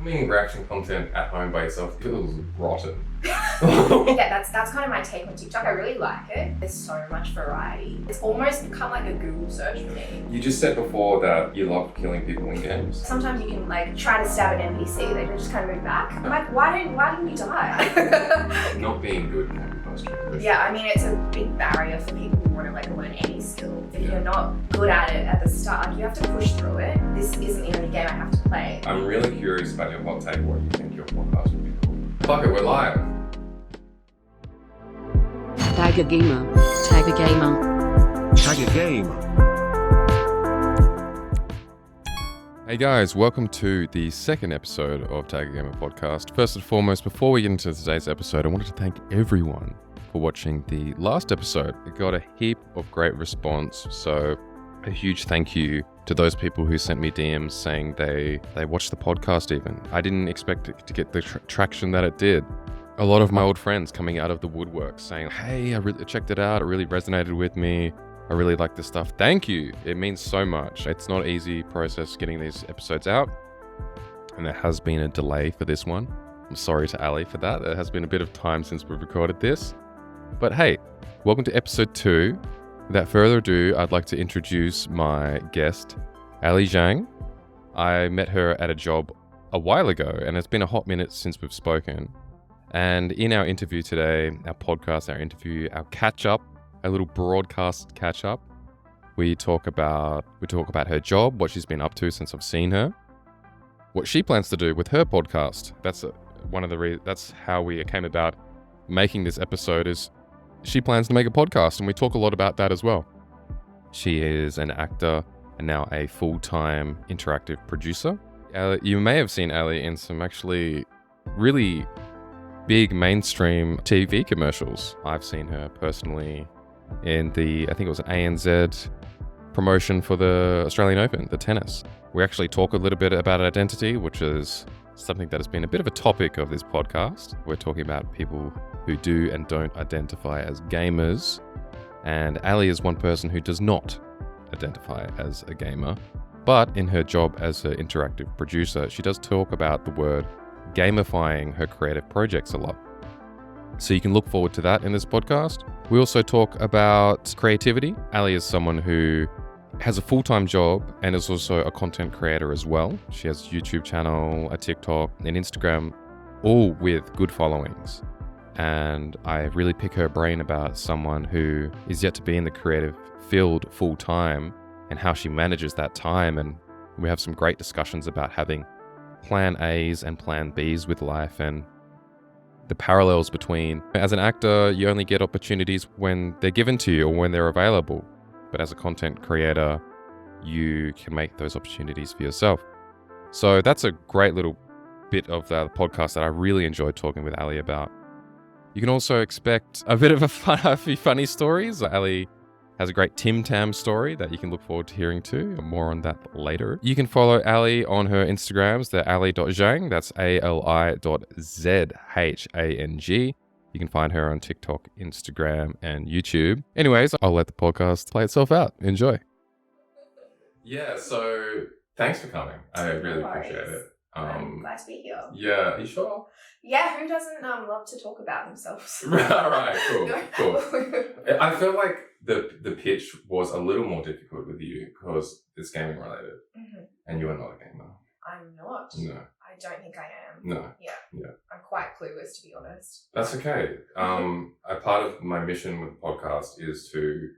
Filming reaction content at home by yourself feels rotten. Yeah, that's kind of my take on TikTok. I really like it. There's so much variety. It's almost become like a Google search for me. You just said before that you love killing people in games. Sometimes you can like try to stab an NPC, they just kind of move back. I'm like, why didn't you die? Not being good can be frustrating. Yeah, I mean, it's a big barrier for people who want to like learn any skill. If you're not good at it at the start, like, you have to push through it. This isn't the only game I have to play. I'm really curious about your hot take. What you think your podcast would be called? Fuck it, we're live. Tag a gamer. Tag a gamer. Tag a game. Hey guys, welcome to the second episode of Tag a Gamer podcast. First and foremost, before we get into today's episode, I wanted to thank everyone for watching the last episode. It got a heap of great response, so a huge thank you to those people who sent me DMs saying they watched the podcast even. I didn't expect it to get the traction that it did. A lot of my old friends coming out of the woodwork saying, hey, I really checked it out, it really resonated with me, I really like this stuff. Thank you, it means so much. It's not an easy process getting these episodes out, and there has been a delay for this one. I'm sorry to Aly for that. There has been a bit of time since we've recorded this. But hey, welcome to episode 2. Without further ado, I'd like to introduce my guest, Aly Zhang. I met her at a job a while ago, and it's been a hot minute since we've spoken. And in our interview today, our podcast, our interview, our catch-up, a little broadcast catch-up, we talk about her job, what she's been up to since I've seen her, what she plans to do with her podcast. That's that's how we came about making this episode. Is she plans to make a podcast, and we talk a lot about that as well. She is an actor and now a full-time interactive producer. You may have seen Aly in some actually really big mainstream TV commercials. I've seen her personally in I think it was an ANZ promotion for the Australian Open, the tennis. We actually talk a little bit about identity, which is something that has been a bit of a topic of this podcast. We're talking about people who do and don't identify as gamers. And Aly is one person who does not identify as a gamer. But in her job as an interactive producer, she does talk about the word gamifying her creative projects a lot. So you can look forward to that in this podcast. We also talk about creativity. Aly is someone who has a full-time job and is also a content creator as well. She has a YouTube channel, a TikTok, and Instagram, all with good followings. And I really pick her brain about someone who is yet to be in the creative field full-time and how she manages that time. And we have some great discussions about having plan A's and plan B's with life, and the parallels between, as an actor, you only get opportunities when they're given to you or when they're available. But as a content creator, you can make those opportunities for yourself. So that's a great little bit of the podcast that I really enjoyed talking with Aly about. You can also expect a bit of a few funny stories. Aly has a great Timtam story that you can look forward to hearing too. More on that later. You can follow Aly on her Instagrams. They're aly.zhang. That's ali.zhang. You can find her on TikTok, Instagram, and YouTube. Anyways, I'll let the podcast play itself out. Enjoy. Yeah, so thanks for coming. I really appreciate it. I'm glad to be here. Yeah, are you sure? Yeah, who doesn't love to talk about themselves? Right, cool. I feel like the pitch was a little more difficult with you because it's gaming related, and you are not a gamer. I'm not. No. I don't think I am. No. Yeah. I'm quite clueless, to be honest. That's okay. A part of my mission with the podcast is to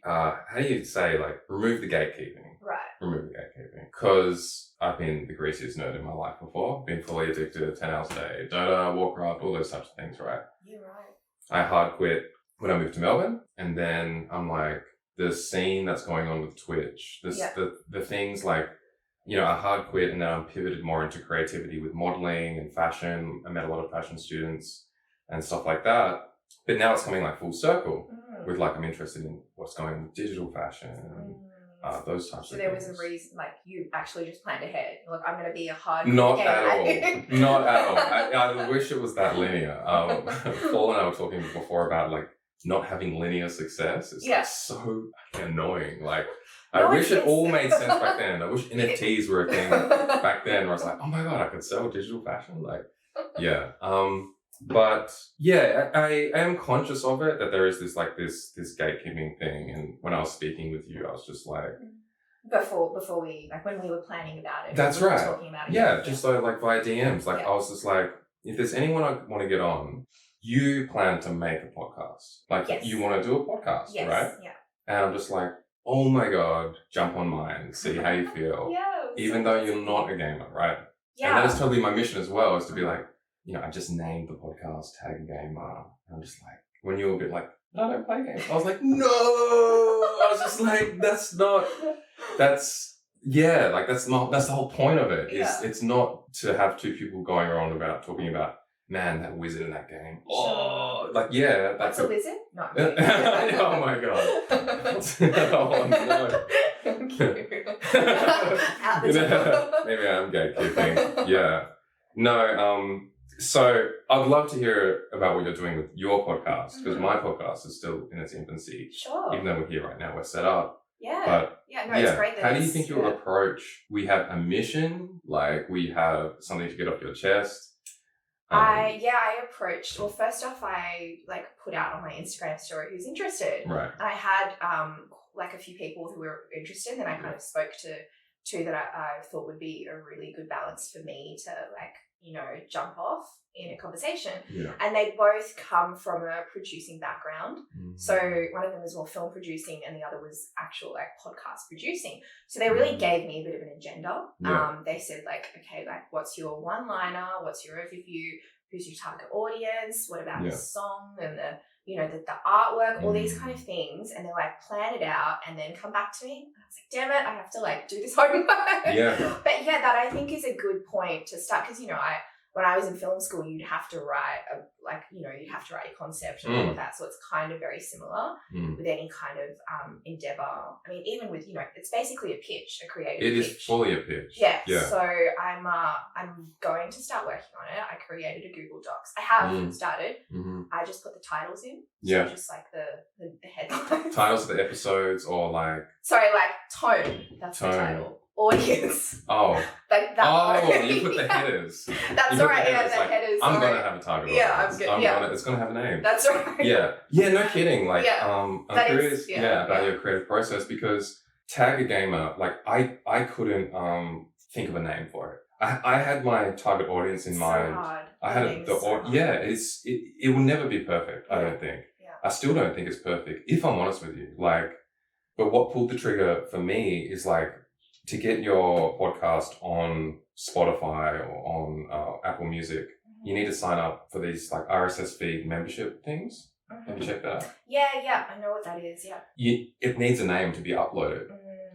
how do you say, like, remove the gatekeeping. Right. Remove the gatekeeping. Because I've been the greasiest nerd in my life before. Been fully addicted 10 hours a day. Dota, Warcraft, all those types of things, right? You're right. I hard quit when I moved to Melbourne. And then I'm like, the scene that's going on with Twitch, the things like, you know, I hard quit and then I'm pivoted more into creativity with modeling and fashion. I met a lot of fashion students and stuff like that. But now it's coming like full circle with like, I'm interested in what's going on with digital fashion and those types of things. So there was a reason, like, you actually just planned ahead. Look, I'm going to be a hard Not at all. Not at all. I wish it was that linear. Paul and I were talking before about like not having linear success. It's like so annoying. Like, I wish it all made sense back then. I wish NFTs were a thing back then, where I was like, oh my God, I could sell digital fashion. Like, yeah. But yeah, I am conscious of it, that there is this gatekeeping thing. And when I was speaking with you, I was just like, before we, like, when we were planning about it. That's we were right. talking about it. Yeah, just so like via DMs. Like, I was just like, if there's anyone I want to get on, you plan to make a podcast. Like, you want to do a podcast, right? Yeah. And I'm just like, oh my God, jump on mine, see how you feel. Even though you're not a gamer, right? Yeah. And that is totally my mission as well, is to be like, you know, I just named the podcast Tag a Gamer. And I'm just like, when you were a bit like, no, I don't play games. I was like, no! I was just like, that's the whole point of it. It's not to have two people going around about talking about, man, that wizard in that game. Oh, like, yeah. That's a wizard? No. Oh my God. Oh no. Maybe I'm gatekeeping. Yeah. No, so I'd love to hear about what you're doing with your podcast, because my podcast is still in its infancy. Sure. Even though we're here right now, we're set up. Yeah. But it's great. How do you think you'll approach? We have a mission, like we have something to get off your chest. I approached, well, first off, I put out on my Instagram story who's interested. Right. And I had a few people who were interested, and I kind of spoke to two that I thought would be a really good balance for me to jump off in a conversation. Yeah. And they both come from a producing background. Mm-hmm. So one of them was more film producing and the other was actual podcast producing. So they really gave me a bit of an agenda. Yeah. They said okay, what's your one-liner? What's your overview? Who's your target audience? What about the song and the artwork, all these kind of things. And they're plan it out and then come back to me. And I was like, damn it, I have to do this homework. Yeah. But yeah, that I think is a good point to start, because, when I was in film school, you'd have to write you'd have to write a concept and all of that. So it's kind of very similar with any kind of endeavor. I mean, even with, it's basically a pitch, a creative pitch. It is fully a pitch. Yeah. So I'm going to start working on it. I created a Google Docs. I have started. Mm-hmm. I just put the titles in. So just the headlines. Titles of the episodes or tone. That's the title. Audience. Oh. That. Oh, you put the headers. That's all right. Yeah, the headers. I'm going to have a target. Yeah, I'm good. It's going to have a name. That's right. Yeah. Yeah, no kidding. I'm curious about your creative process, because Tag a Gamer, I couldn't think of a name for it. I had my target audience in mind. Hard. I had it will never be perfect, I don't think. Yeah. I still don't think it's perfect, if I'm honest with you. But what pulled the trigger for me is to get your podcast on Spotify or on Apple Music, you need to sign up for these RSS feed membership things. Mm-hmm. Have you checked that out? Yeah, I know what that is, yeah. It needs a name to be uploaded.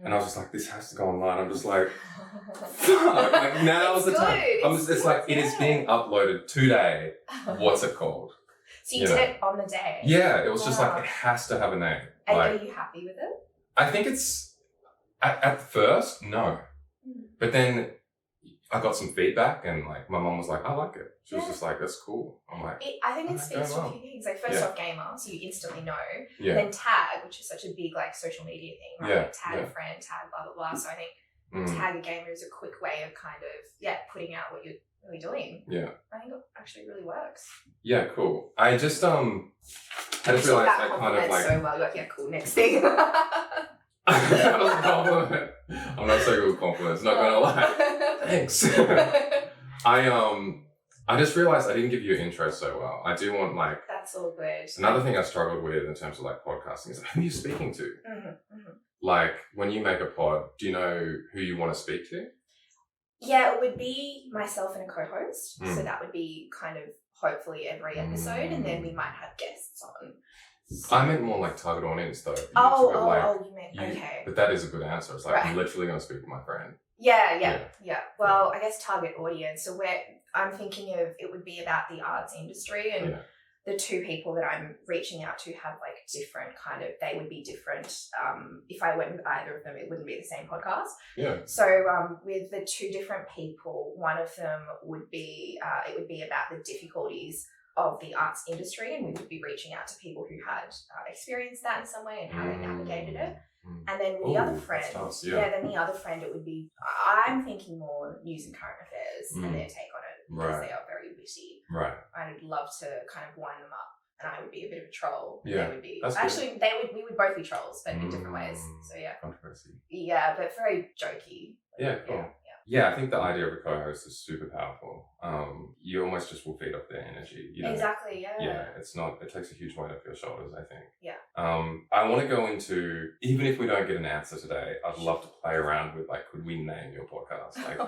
And I was just like, this has to go online. I'm just like, fuck, now's the time. It is being uploaded today. What's it called? So you did it on the day? Yeah, it was just it has to have a name. And are you happy with it? I think it's, at first, no. But then I got some feedback and my mom was like, I like it. She was just like, that's cool. I'm like, I think it speaks to a few things. First off, gamer, so you instantly know. Yeah. And then tag, which is such a big social media thing, right? Tag a friend, tag blah, blah, blah. So I think Tag a Gamer is a quick way of kind of, putting out what you're really doing. Yeah. I think it actually really works. Yeah, cool. I just realized that kind of so well. You're like, cool, next thing. That was a compliment. I'm not so good with compliments, not gonna lie. Thanks. I just realized I didn't give you an intro so well. I do want That's all good. Another thing I struggled with in terms of podcasting is who are you speaking to? Mm-hmm, mm-hmm. When you make a pod, do you know who you want to speak to? Yeah, it would be myself and a co-host. So that would be kind of hopefully every episode, and then we might have guests on. I meant more target audience though. You meant okay. But that is a good answer. It's I'm literally going to speak to my friend. Yeah. Well, I guess target audience. So I'm thinking of, it would be about the arts industry, and the two people that I'm reaching out to have different they would be different. If I went with either of them, it wouldn't be the same podcast. Yeah. So with the two different people, one of them would be, it would be about the difficulties of the arts industry, and we would be reaching out to people who had experienced that in some way and how they navigated it. And then with the other friend, then the other friend, it would be, I'm thinking more news and current affairs and their take on it because they are very witty. Right. I'd love to kind of wind them up. And I would be a bit of a troll. Yeah, they would be actually we would both be trolls, but in different ways. So yeah. Controversy. Yeah, but very jokey. Yeah, cool. Yeah, I think the idea of a co-host is super powerful. You almost just will feed off their energy. You know? Exactly, yeah. Yeah, it takes a huge weight off your shoulders, I think. Yeah. I want to go into, even if we don't get an answer today, I'd love to play around with, like, could we name your podcast? Like,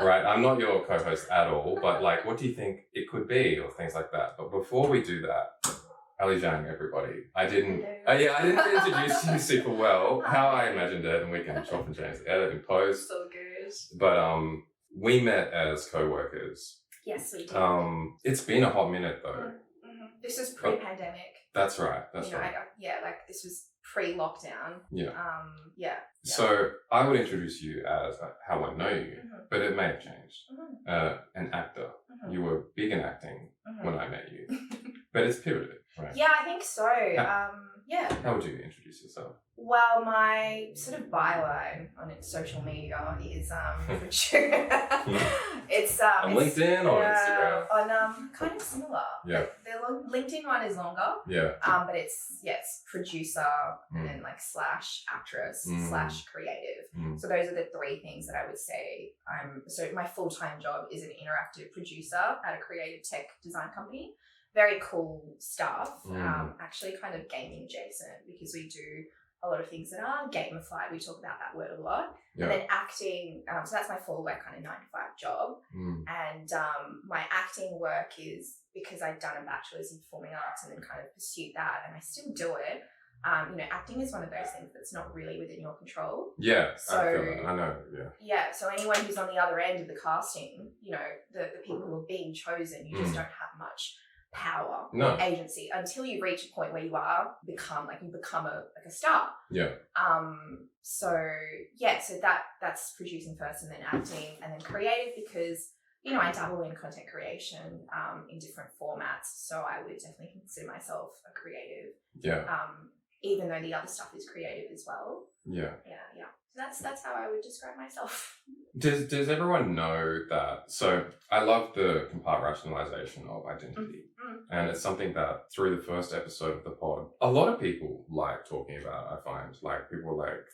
right, I'm not your co-host at all, but, like, what do you think it could be or things like that? But before we do that, Aly Zhang, everybody. I didn't introduce you super well, how I imagined it, and we can chop and change the edit and post. So good. But we met as co-workers. Yes, we did. It's been a hot minute though. This is pre-pandemic. That's right. That's right. Like this was pre-lockdown. Yeah. So I would introduce you as how I know you, but it may have changed. An actor. You were big in acting when I met you, but it's pivoted, right? Yeah, I think so. How would you introduce yourself? Well, my sort of byline on social media is it's on LinkedIn or Instagram? On kind of similar. Yeah. Like, the LinkedIn one is longer. Yeah. But it's producer and then like / actress / creative. So those are the three things that I would say. So my full-time job is an interactive producer at a creative tech design company. Very cool stuff. Actually kind of gaming adjacent because we do a lot of things that are gamified. We talk about that word a lot. Yeah. And then acting, so that's my full like kind of 9-to-5 job. And my acting work is because I'd done a bachelor's in performing arts and then kind of pursued that and I still do it. Acting is one of those things that's not really within your control. Yeah, so, I feel that. I know, yeah. Yeah, so anyone who's on the other end of the casting, the people who are being chosen, you just don't have much power or agency until you reach a point where you become a star. Yeah. So that's producing first and then acting and then creative because I dabble in content creation in different formats, so I would definitely consider myself a creative. Yeah. Even though the other stuff is creative as well. Yeah. Yeah. So that's how I would describe myself. Does everyone know that? So I love the compartmentalization of identity. And it's something that through the first episode of the pod, a lot of people like talking about. I find like people were like,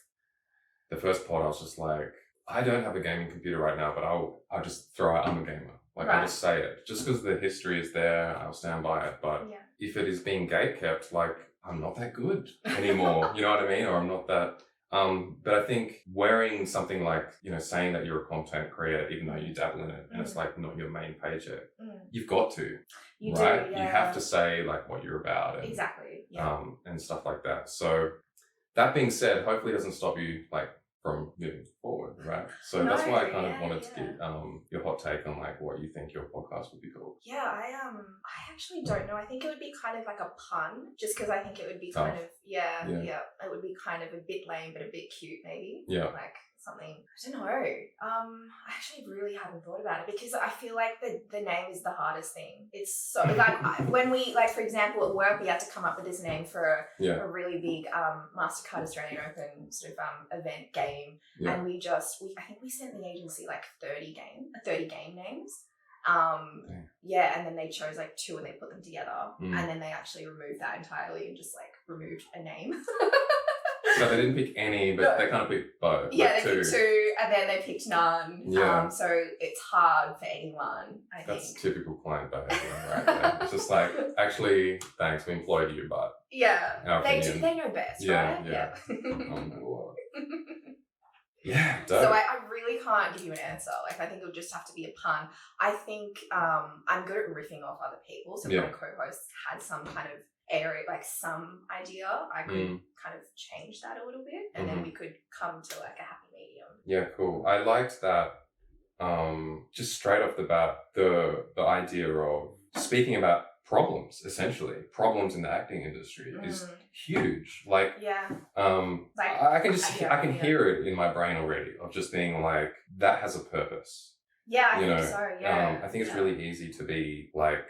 the first pod I was just like, I don't have a gaming computer right now, but I'll just throw out I'm a gamer. Like I'll just say it. Just because the history is there, I'll stand by it. But if it is being gatekept, like I'm not that good anymore. You know what I mean? Or I'm not that but I think wearing something like, saying that you're a content creator, even though you dabble in it and it's like not your main paycheck, you've got to, right? You have to say like what you're about and, exactly. Yeah. And stuff like that. So that being said, hopefully it doesn't stop you like from moving forward, right? So that's why I kind of wanted to get your hot take on like what you think your podcast would be called. Yeah, I actually don't know. I think it would be kind of like a pun, just because I think it would be kind of it would be kind of a bit lame but a bit cute maybe. Yeah. Like something, I don't know. I actually really haven't thought about it because I feel like the name is the hardest thing. It's so like when we like, for example, at work we had to come up with this name for a really big MasterCard Australian Open sort of event game, and I think we sent the agency like 30 game names. And then they chose like 2 and they put them together, and then they actually removed that entirely and just like removed a name. So they didn't pick any, but they kind of picked both. Yeah, like they picked 2 and then they picked none. Yeah. So it's hard for anyone, I think. That's typical client behavior, right there. It's just like, actually, thanks, we employed you, but... Yeah, they know best, right? Yeah. Oh my Lord. Yeah, dope. So I really can't give you an answer. Like, I think it would just have to be a pun. I think I'm good at riffing off other people. So if my co-host had some kind of area, like some idea, I could kind of change that a little bit, and then we could come to like a happy medium. Yeah, cool. I liked that. Just straight off the bat, the idea of speaking about problems, essentially problems in the acting industry is huge. Like, I can hear it in my brain already of just being like, that has a purpose. Yeah, I think so. Yeah, I think it's really easy to be like,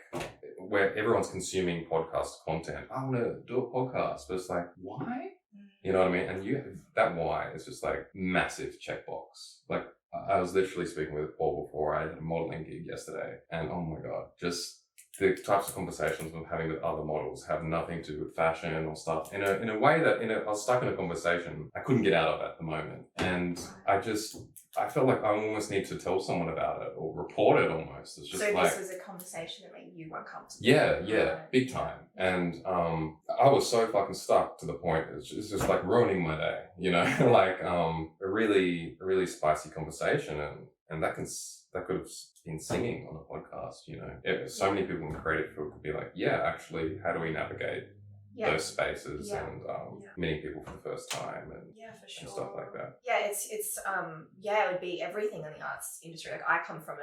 where everyone's consuming podcast content. I want to do a podcast, but it's like, why? You know what I mean? And that why is just like massive checkbox. Like I was literally speaking with Paul before. I had a modeling gig yesterday, and oh my god, just the types of conversations I'm having with other models have nothing to do with fashion or stuff. In a way that I was stuck in a conversation I couldn't get out of at the moment, and I felt like I almost need to tell someone about it or report it almost. It's just so like, this was a conversation that made you uncomfortable. Yeah, big time. And I was so fucking stuck to the point it's just like ruining my day, you know, like a really spicy conversation, and that could have been singing on a podcast, you know. So many people in the creative field could be like, yeah, actually, how do we navigate those spaces and meeting people for the first time and for sure. and stuff like that. Yeah, it's it would be everything in the arts industry. Like I come from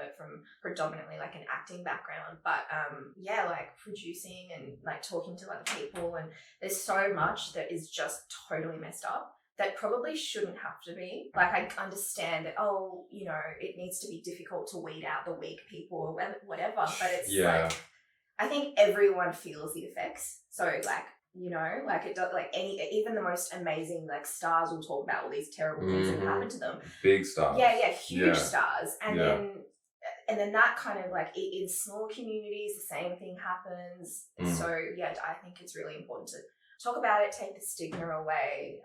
predominantly like an acting background, but like producing and like talking to other people, and there's so much that is just totally messed up that probably shouldn't have to be. Like I understand that, you know, it needs to be difficult to weed out the weak people or whatever, but it's like I think everyone feels the effects. So like, you know, like it does, like even the most amazing like stars will talk about all these terrible things that happen to them. Big stars. Huge stars. And then that kind of like in small communities, the same thing happens. So I think it's really important to talk about it, take the stigma away,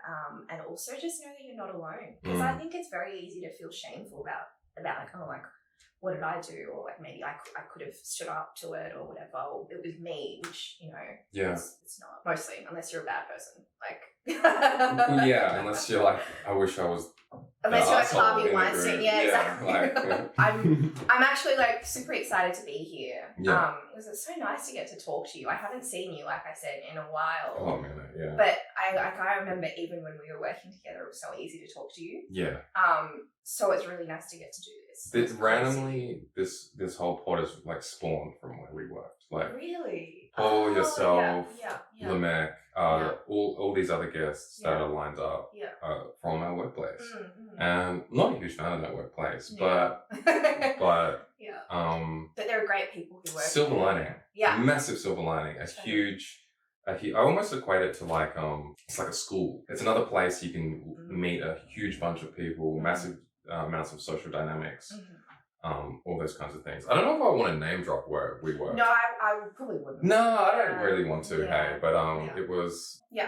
and also just know that you're not alone. Because I think it's very easy to feel shameful about like, what did I do? Or like maybe I could have stood up to it or whatever. Or it was me, which, you know, it's not. Mostly, unless you're a bad person. Like unless you're like, I wish I was. Unless you're like Harvey Weinstein, exactly. Like, I'm actually like super excited to be here. Because it's so nice to get to talk to you. I haven't seen you, like I said, in a while. Oh man, yeah. But I remember even when we were working together, it was so easy to talk to you. Yeah. So it's really nice to get to do this. Randomly, this whole pod is like spawned from where we worked. Like really, Paul, yourself, yeah. all these other guests that are lined up from our workplace. And not a huge fan of that workplace, but but they're great people who work. Silver lining, massive silver lining, I almost equate it to like it's like a school. It's another place you can meet a huge bunch of people, massive amounts of social dynamics. All those kinds of things. I don't know if I want to name drop where we worked. No, I probably wouldn't. No, I don't really want to. Hey, but it was. We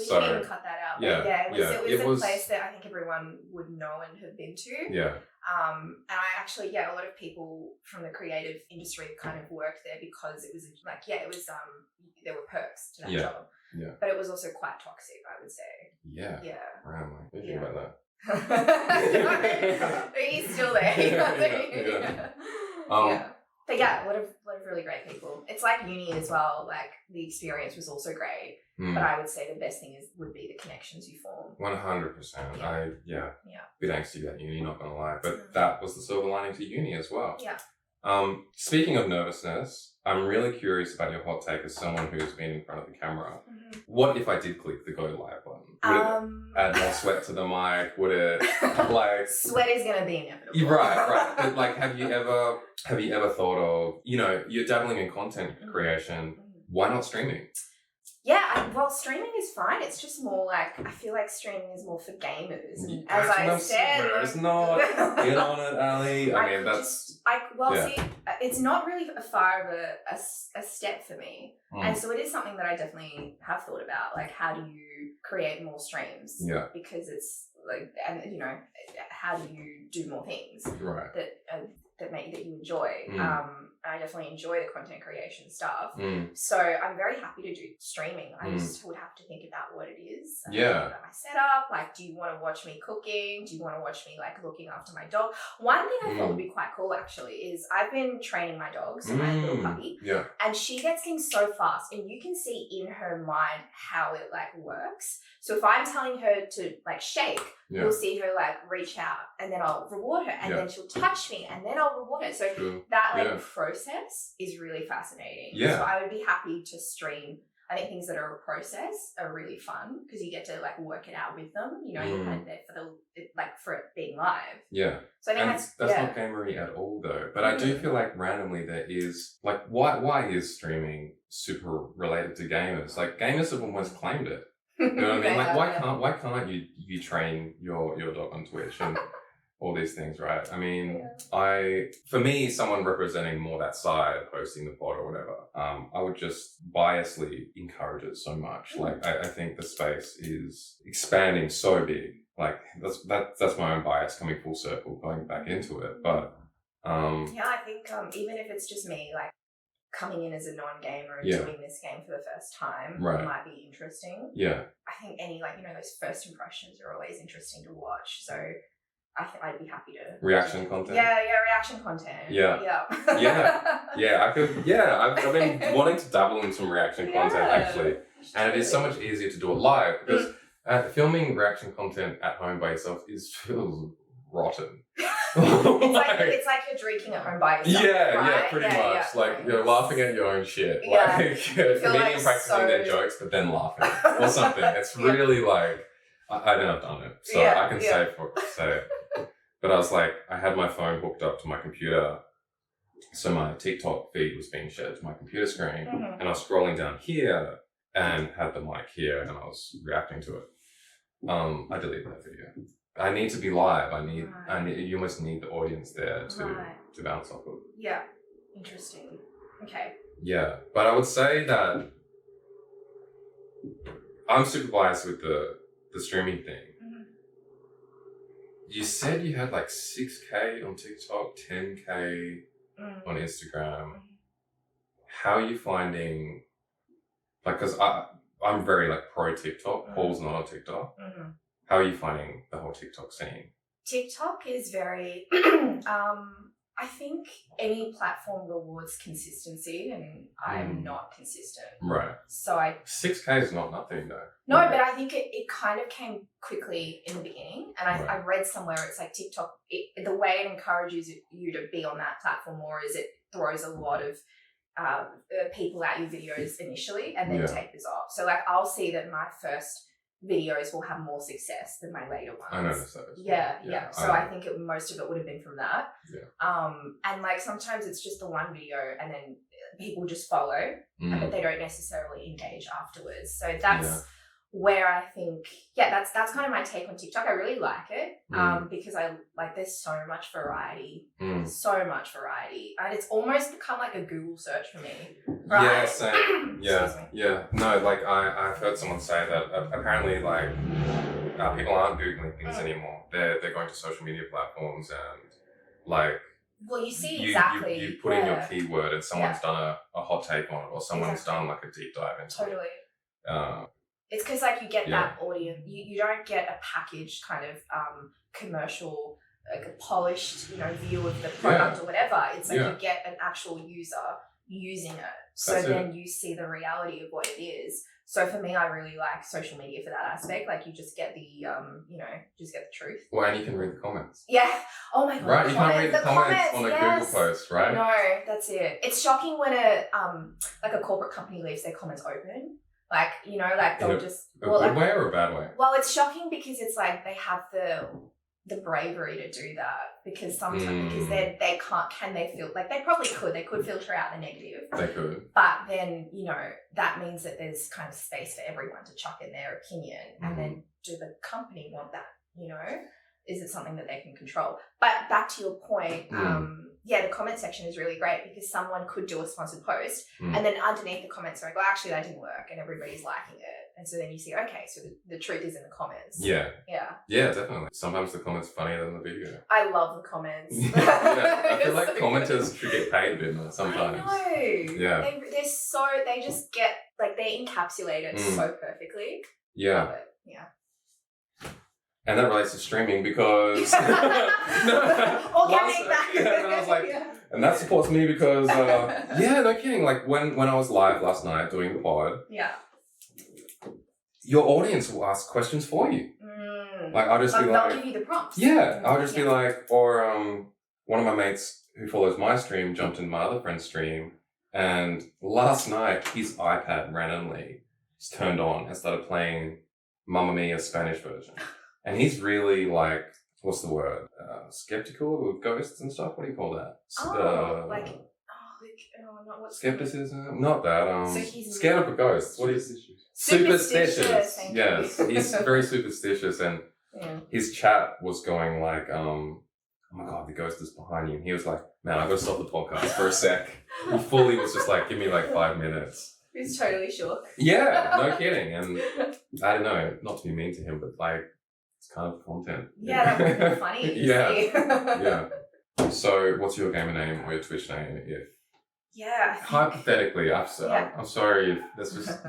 so can even cut that out. It was a place that I think everyone would know and have been to. And I actually, a lot of people from the creative industry kind of worked there because it was like, there were perks to that job. But it was also quite toxic, I would say. Randomly. What do you think about that? He's still there. But what a really great people. It's like uni as well. Like the experience was also great, but I would say the best thing would be the connections you form. 100%. Bit angsty about uni, not gonna lie, but that was the silver lining to uni as well. Speaking of nervousness, I'm really curious about your hot take as someone who's been in front of the camera. What if I did click the go live button? Would it add more sweat to the mic? Would it like sweat is gonna be inevitable? Right. But like, have you ever thought of, you know, you're dabbling in content creation? Why not streaming? Streaming is fine. It's just more like, I feel like streaming is more for gamers. And as That's I said, it's not. Get on it, Aly. I mean, that's. See, it's not really far of a step for me, and so it is something that I definitely have thought about. Like, how do you create more streams? Because it's like, and you know, how do you do more things that you enjoy? I definitely enjoy the content creation stuff. So I'm very happy to do streaming. I just would have to think about what it is. About my setup. Like, do you want to watch me cooking? Do you want to watch me like looking after my dog? One thing I thought would be quite cool actually is I've been training my dog, so my little puppy. And she gets things so fast, and you can see in her mind how it like works. So if I'm telling her to like shake, you'll see her like reach out, and then I'll reward her, and then she'll touch me, and then I'll reward her. So that like process is really fascinating. So I would be happy to stream. I think things that are a process are really fun because you get to like work it out with them. You know, you're kind of there for it being live. So I think that's not gamery at all though. But I do feel like randomly there is like why is streaming super related to gamers? Like gamers have almost claimed it. You know what I mean? Like, why can't you train your dog on Twitch and all these things, right? I mean, for me, someone representing more that side, hosting the pod or whatever, I would just biasly encourage it so much. Like, I think the space is expanding so big. Like, that's my own bias coming full circle, going back into it. But I think even if it's just me, like, coming in as a non-gamer and doing this game for the first time might be interesting. Yeah. I think any, like, those first impressions are always interesting to watch. So I'd be happy to. Reaction content? Yeah, reaction content. Yeah. I could, I've been wanting to dabble in some reaction content actually. And it is so much easier to do it live because filming reaction content at home by yourself feels rotten. It's like you're drinking at home by yourself. Right? Pretty much. Yeah. Like you're laughing at your own shit. Yeah. Like a comedian practicing their jokes but then laughing or something. It's really like I don't have done it, so I can say it. But I was like, I had my phone hooked up to my computer, so my TikTok feed was being shared to my computer screen, and I was scrolling down here and had the mic here, and I was reacting to it. I deleted that video. I need to be live. I need. You almost need the audience there to bounce off of. Yeah, interesting. Okay. Yeah, but I would say that I'm super biased with the streaming thing. You said you had like 6K on TikTok, 10K on Instagram. How are you finding, like, because I'm very like pro TikTok, Paul's not on TikTok. How are you finding the whole TikTok scene? TikTok is very, I think any platform rewards consistency and I'm not consistent. Right. So 6K is not nothing though. No, but I think it kind of came quickly in the beginning. And I read somewhere it's like TikTok, the way it encourages you to be on that platform more is it throws a lot of people at your videos initially and then tapers off. So like I'll see that my first videos will have more success than my later ones. I noticed that. Yeah. So I think most of it would have been from that. Yeah. And like sometimes it's just the one video and then people just follow, but they don't necessarily engage afterwards. So that's where I think, that's kind of my take on TikTok. I really like it because I like there's so much variety, and it's almost become like a Google search for me. Right? Yeah, same. Yeah. No, like I've heard someone say that apparently like people aren't Googling things anymore. They're going to social media platforms and like. Well, you see you put in your keyword and someone's done a hot take on it or someone's done like a deep dive into it. It's because like you get that audience, you don't get a packaged kind of commercial, like a polished, view of the product or whatever. It's like you get an actual user using it. So then you see the reality of what it is. So for me, I really like social media for that aspect. Like you just get the, just get the truth. Well, and you can read the comments. Yeah. Oh my God. Right, you can't read the comments on a Google post, right? No, that's it. It's shocking when a corporate company leaves their comments open. Like, they'll just... A good way or a bad way? Well, it's shocking because it's like they have the bravery to do that because sometimes because they can't, can they feel like they probably could. They could filter out the negative. They could. But then, that means that there's kind of space for everyone to chuck in their opinion. And then do the company want that, Is it something that they can control? But back to your point, the comment section is really great because someone could do a sponsored post and then underneath the comments are like, well, actually that didn't work and everybody's liking it. And so then you see, okay, so the truth is in the comments. Yeah, definitely. Sometimes the comments are funnier than the video. I love the comments. I feel like commenters should get paid a bit more sometimes. I know. Yeah. They just get, like, they encapsulate it so perfectly. Yeah. Love it. Yeah. And that relates to streaming because... Organic back. And I was like, and that supports me because, no kidding. Like when I was live last night doing the pod, your audience will ask questions for you. Like I'll just be like... They'll give you the prompts. Yeah, I'll just be like, or one of my mates who follows my stream jumped in my other friend's stream and last night his iPad randomly just turned on and started playing Mamma Mia Spanish version. And he's really like, what's the word? Skeptical with ghosts and stuff? What do you call that? not what's skepticism? Not that. So he's scared of ghosts. What is superstitious? Yes, he's very superstitious, and his chat was going like, "Oh my god, the ghost is behind you." And he was like, "Man, I gotta stop the podcast for a sec." He fully was just like, "Give me like 5 minutes." He's totally shook. Yeah, no kidding. And I don't know, not to be mean to him, but like, it's kind of content. Yeah, that would be funny. Yeah. So, what's your gamer name or your Twitch name? If hypothetically, I'm sorry if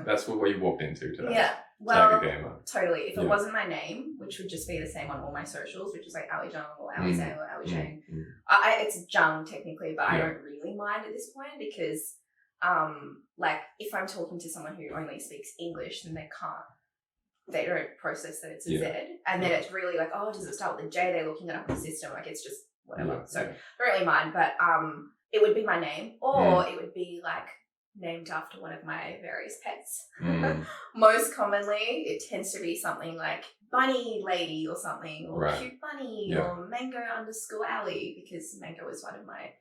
that's what you walked into today. Yeah. Well, gamer. Totally. If it wasn't my name, which would just be the same on all my socials, which is like Aly Zhang or Aly Zhang or Aly Zhang. It's Zhang technically, but I don't really mind at this point because, like, if I'm talking to someone who only speaks English, then they don't process that it's a Z, and then it's really like, oh, does it start with a J? They're looking it up in the system, like it's just whatever. So I don't really mind, but it would be my name, or it would be like named after one of my various pets. Most commonly, it tends to be something like Bunny Lady or something, or Cute Bunny, or Mango_Aly, because Mango is one of my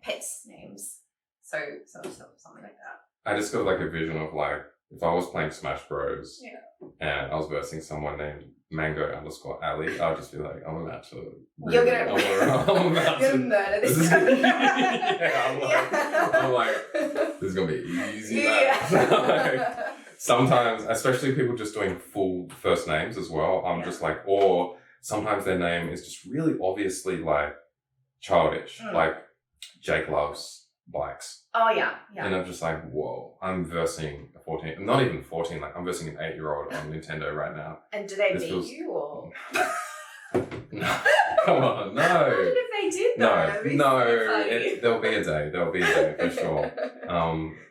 pets' names. So something like that. I just got like a vision of like, if I was playing Smash Bros. And I was versing someone named Mango_Aly, I would just be like, I'm about to. You're gonna murder this guy. I'm like, this is gonna be easy. Like, sometimes, especially people just doing full first names as well, I'm just like, or sometimes their name is just really obviously like childish, like Jake loves bikes. Oh yeah. And I'm just like, whoa, I'm versing a 14, not even 14, like I'm versing an 8-year-old on Nintendo right now. And do they beat you or? No, come on, no. Imagine if they did though. No, there'll be a day for sure.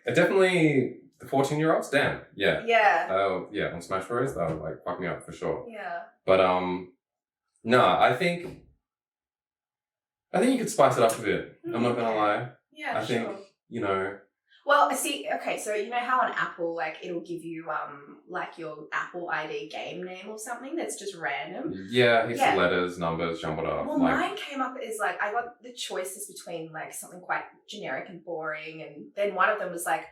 Definitely the 14-year-olds, damn, yeah. Yeah, on Smash Bros, they'll like fuck me up for sure. Yeah. But no, I think you could spice it up a bit. I'm not gonna lie. Yeah, I think, Well, I see. Okay, so you know how on Apple, like it'll give you like your Apple ID game name or something that's just random. Yeah, here's the letters, numbers, jumbled up. Well, mine came up as like I got the choices between like something quite generic and boring, and then one of them was like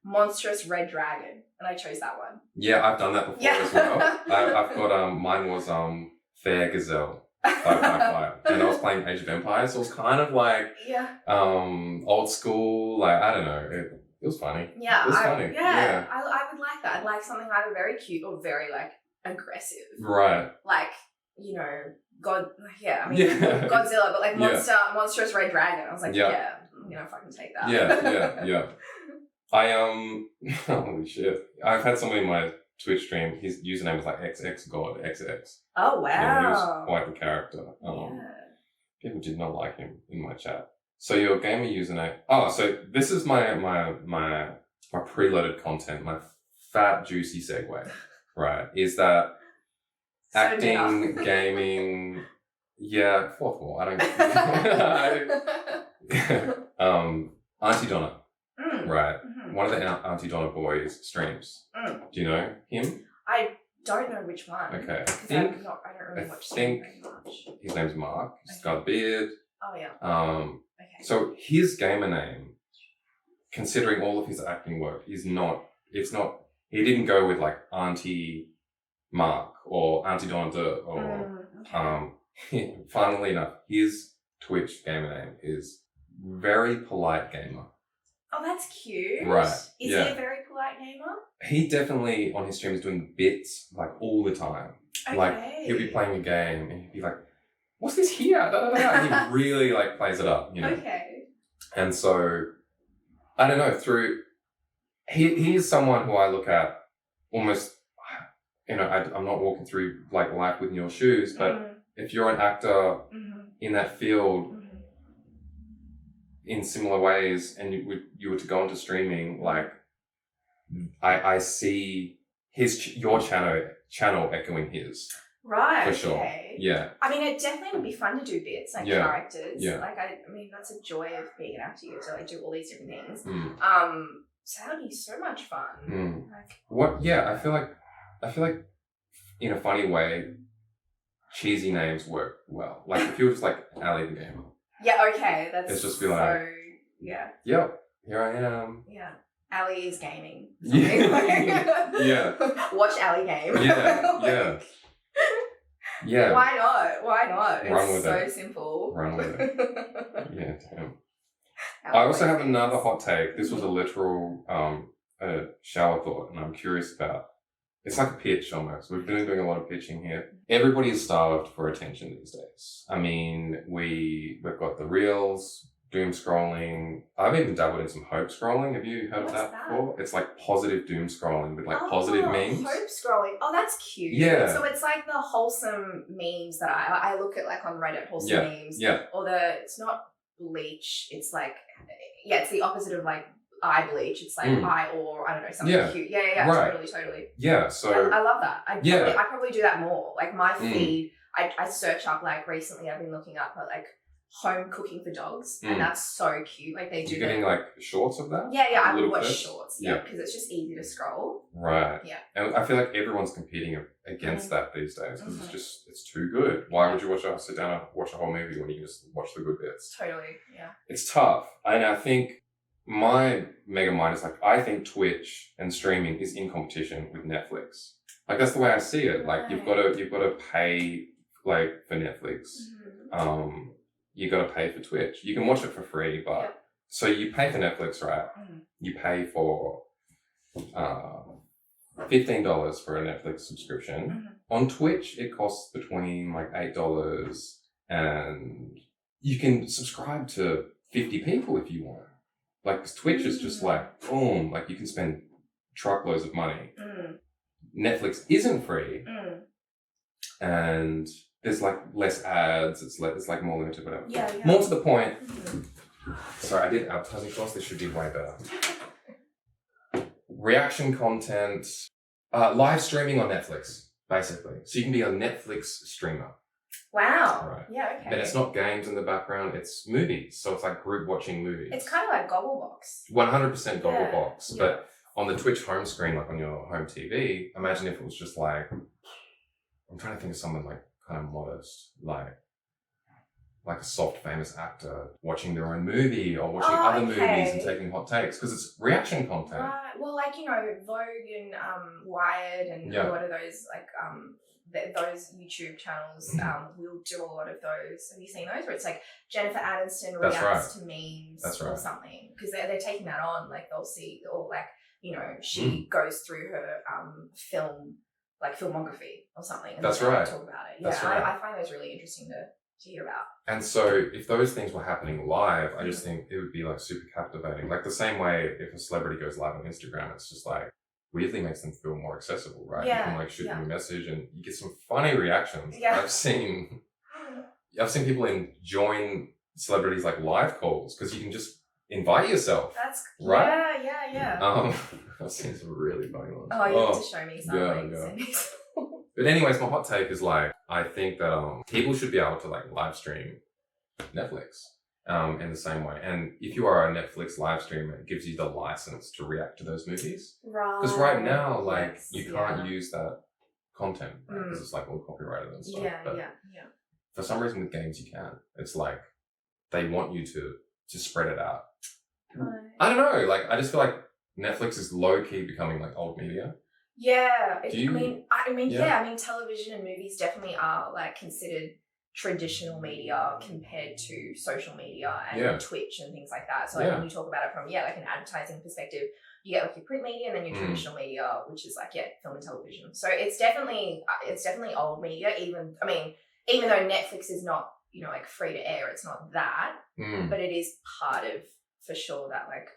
Monstrous Red Dragon, and I chose that one. Yeah, I've done that before as well. I've got mine was Fair Gazelle. 555, and I was playing Age of Empires, so it was kind of like old school, like I don't know, it was funny. Yeah, it was funny. I would like that. I'd like something either very cute or very like aggressive. Right. Like, Godzilla, but like monstrous red dragon. I was like, I'm gonna fucking take that. Yeah. I holy shit. I've had somebody in my Twitch stream, his username was like XX. Oh wow! Yeah, he was quite the character. People did not like him in my chat. So your gamer username. Oh, so this is my preloaded content, my fat juicy segue. Right? Is that acting, gaming? Yeah, fourth wall. Aunty Donna. Right. One of the Aunty Donna boys streams. Do you know him? I don't know which one. Okay. I don't really watch streaming very much. His name's Mark. He's got a beard. Oh yeah. Okay. So his gamer name, considering all of his acting work, he didn't go with like Aunty Mark or Aunty Donna or funnily enough, his Twitch gamer name is Very Polite Gamer. Oh, that's cute. Right. Is he a very polite gamer? He definitely, on his stream, is doing bits, like, all the time. Okay. Like, he'll be playing a game, and he'll be like, what's this here? And he really, like, plays it up, Okay. And so, I don't know, he is someone who I look at almost, I'm not walking through, like, life within your shoes, but if you're an actor in that field, in similar ways, and you were to go into streaming, like I see your channel echoing his. Right. For sure. Okay. Yeah. I mean, it definitely would be fun to do bits like characters. Yeah. Like I mean, that's a joy of being an actor. You get to like do all these different things. So that would be so much fun. I feel like in a funny way, cheesy names work well. Like if you were just like Aly the Gamer. Yeah, okay. That's it's just be like, yeah. Yep. here I am. Yeah. Aly is gaming. Yeah. Yeah. Watch Aly game. Yeah. Yeah. Why not? Run It's with so it. simple. Run with it. Yeah, damn. I also have another hot take. This was a literal shower thought, and I'm curious about. It's like a pitch almost. We've been doing a lot of pitching here. Everybody is starved for attention these days. I mean, we've got the reels, doom scrolling. I've even dabbled in some hope scrolling. Have you heard of that before? It's like positive doom scrolling with like positive memes. Hope scrolling. Oh, that's cute. Yeah. So it's like the wholesome memes that I look at, like on Reddit, wholesome memes. Yeah. Or it's not bleach. It's like, it's the opposite of like eye bleach. It's like eye or I don't know, something cute. Yeah. Right. Totally. Yeah. So I love that. I probably do that more. Like my feed, I search up, like recently I've been looking up like home cooking for dogs, and that's so cute. Like they do. You're getting like shorts of that? Yeah. I would watch clips? shorts. Yeah, because it's just easy to scroll. Right. Yeah. And I feel like everyone's competing against that these days because it's too good. Why would you sit down and watch a whole movie when you can just watch the good bits? Totally. Yeah. It's tough, and I think my mega mind is like I think Twitch and streaming is in competition with Netflix. Like that's the way I see it. Like you've got to pay like for Netflix. You got to pay for Twitch. You can watch it for free, but so you pay for Netflix, right? You pay for $15 for a Netflix subscription. On Twitch, it costs between like $8, and you can subscribe to 50 people if you want. Like Twitch is just like boom, like you can spend truckloads of money. Netflix isn't free, and there's like less ads. It's like more limited, whatever. Yeah. More to the point. Sorry, I did advertising costs. This should be way better. Reaction content, live streaming on Netflix, basically. So you can be a Netflix streamer. Wow. Right. Yeah. Okay. And it's not games in the background; it's movies. So it's like group watching movies. It's kind of like Gogglebox. 100% Gogglebox, Yeah. but on the Twitch home screen, like on your home TV, imagine if it was just like, I'm trying to think of someone like kind of modest, like a soft famous actor watching their own movie or watching other movies and taking hot takes because it's reaction content. Right. Well, like, Vogue and Wired and a lot of those those YouTube channels will do a lot of those. Have you seen those? Where it's like Jennifer Aniston reacts to memes or something because they're taking that on. Like they'll see, or like she goes through her filmography or something. And That's right. Talk about it. That's yeah, right. I find those really interesting to hear about. And so if those things were happening live, I just think it would be like super captivating. Like the same way if a celebrity goes live on Instagram, it's just like weirdly makes them feel more accessible, right? Yeah, you can like shoot them a message and you get some funny reactions. Yeah. I've seen people join celebrities like live calls because you can just invite yourself. That's right. Yeah. I've seen some really funny ones. Oh, you have to show me some. Yeah. But anyways, my hot take is like I think that people should be able to like live stream Netflix in the same way. And if you are a Netflix live streamer, it gives you the license to react to those movies. Right. Because right now, like you can't use that content because it's like all copyrighted and stuff. Yeah. For some reason with games you can. It's like they want you to spread it out. Right. I don't know. Like I just feel like Netflix is low key becoming like old media. Yeah. Do you, I mean, television and movies definitely are like considered traditional media compared to social media and Twitch and things like that. So like when you talk about it from like an advertising perspective, you get like your print media and then your traditional media, which is like film and television. So it's definitely old media. Even though Netflix is not like free to air, it's not that, but it is part of for sure that like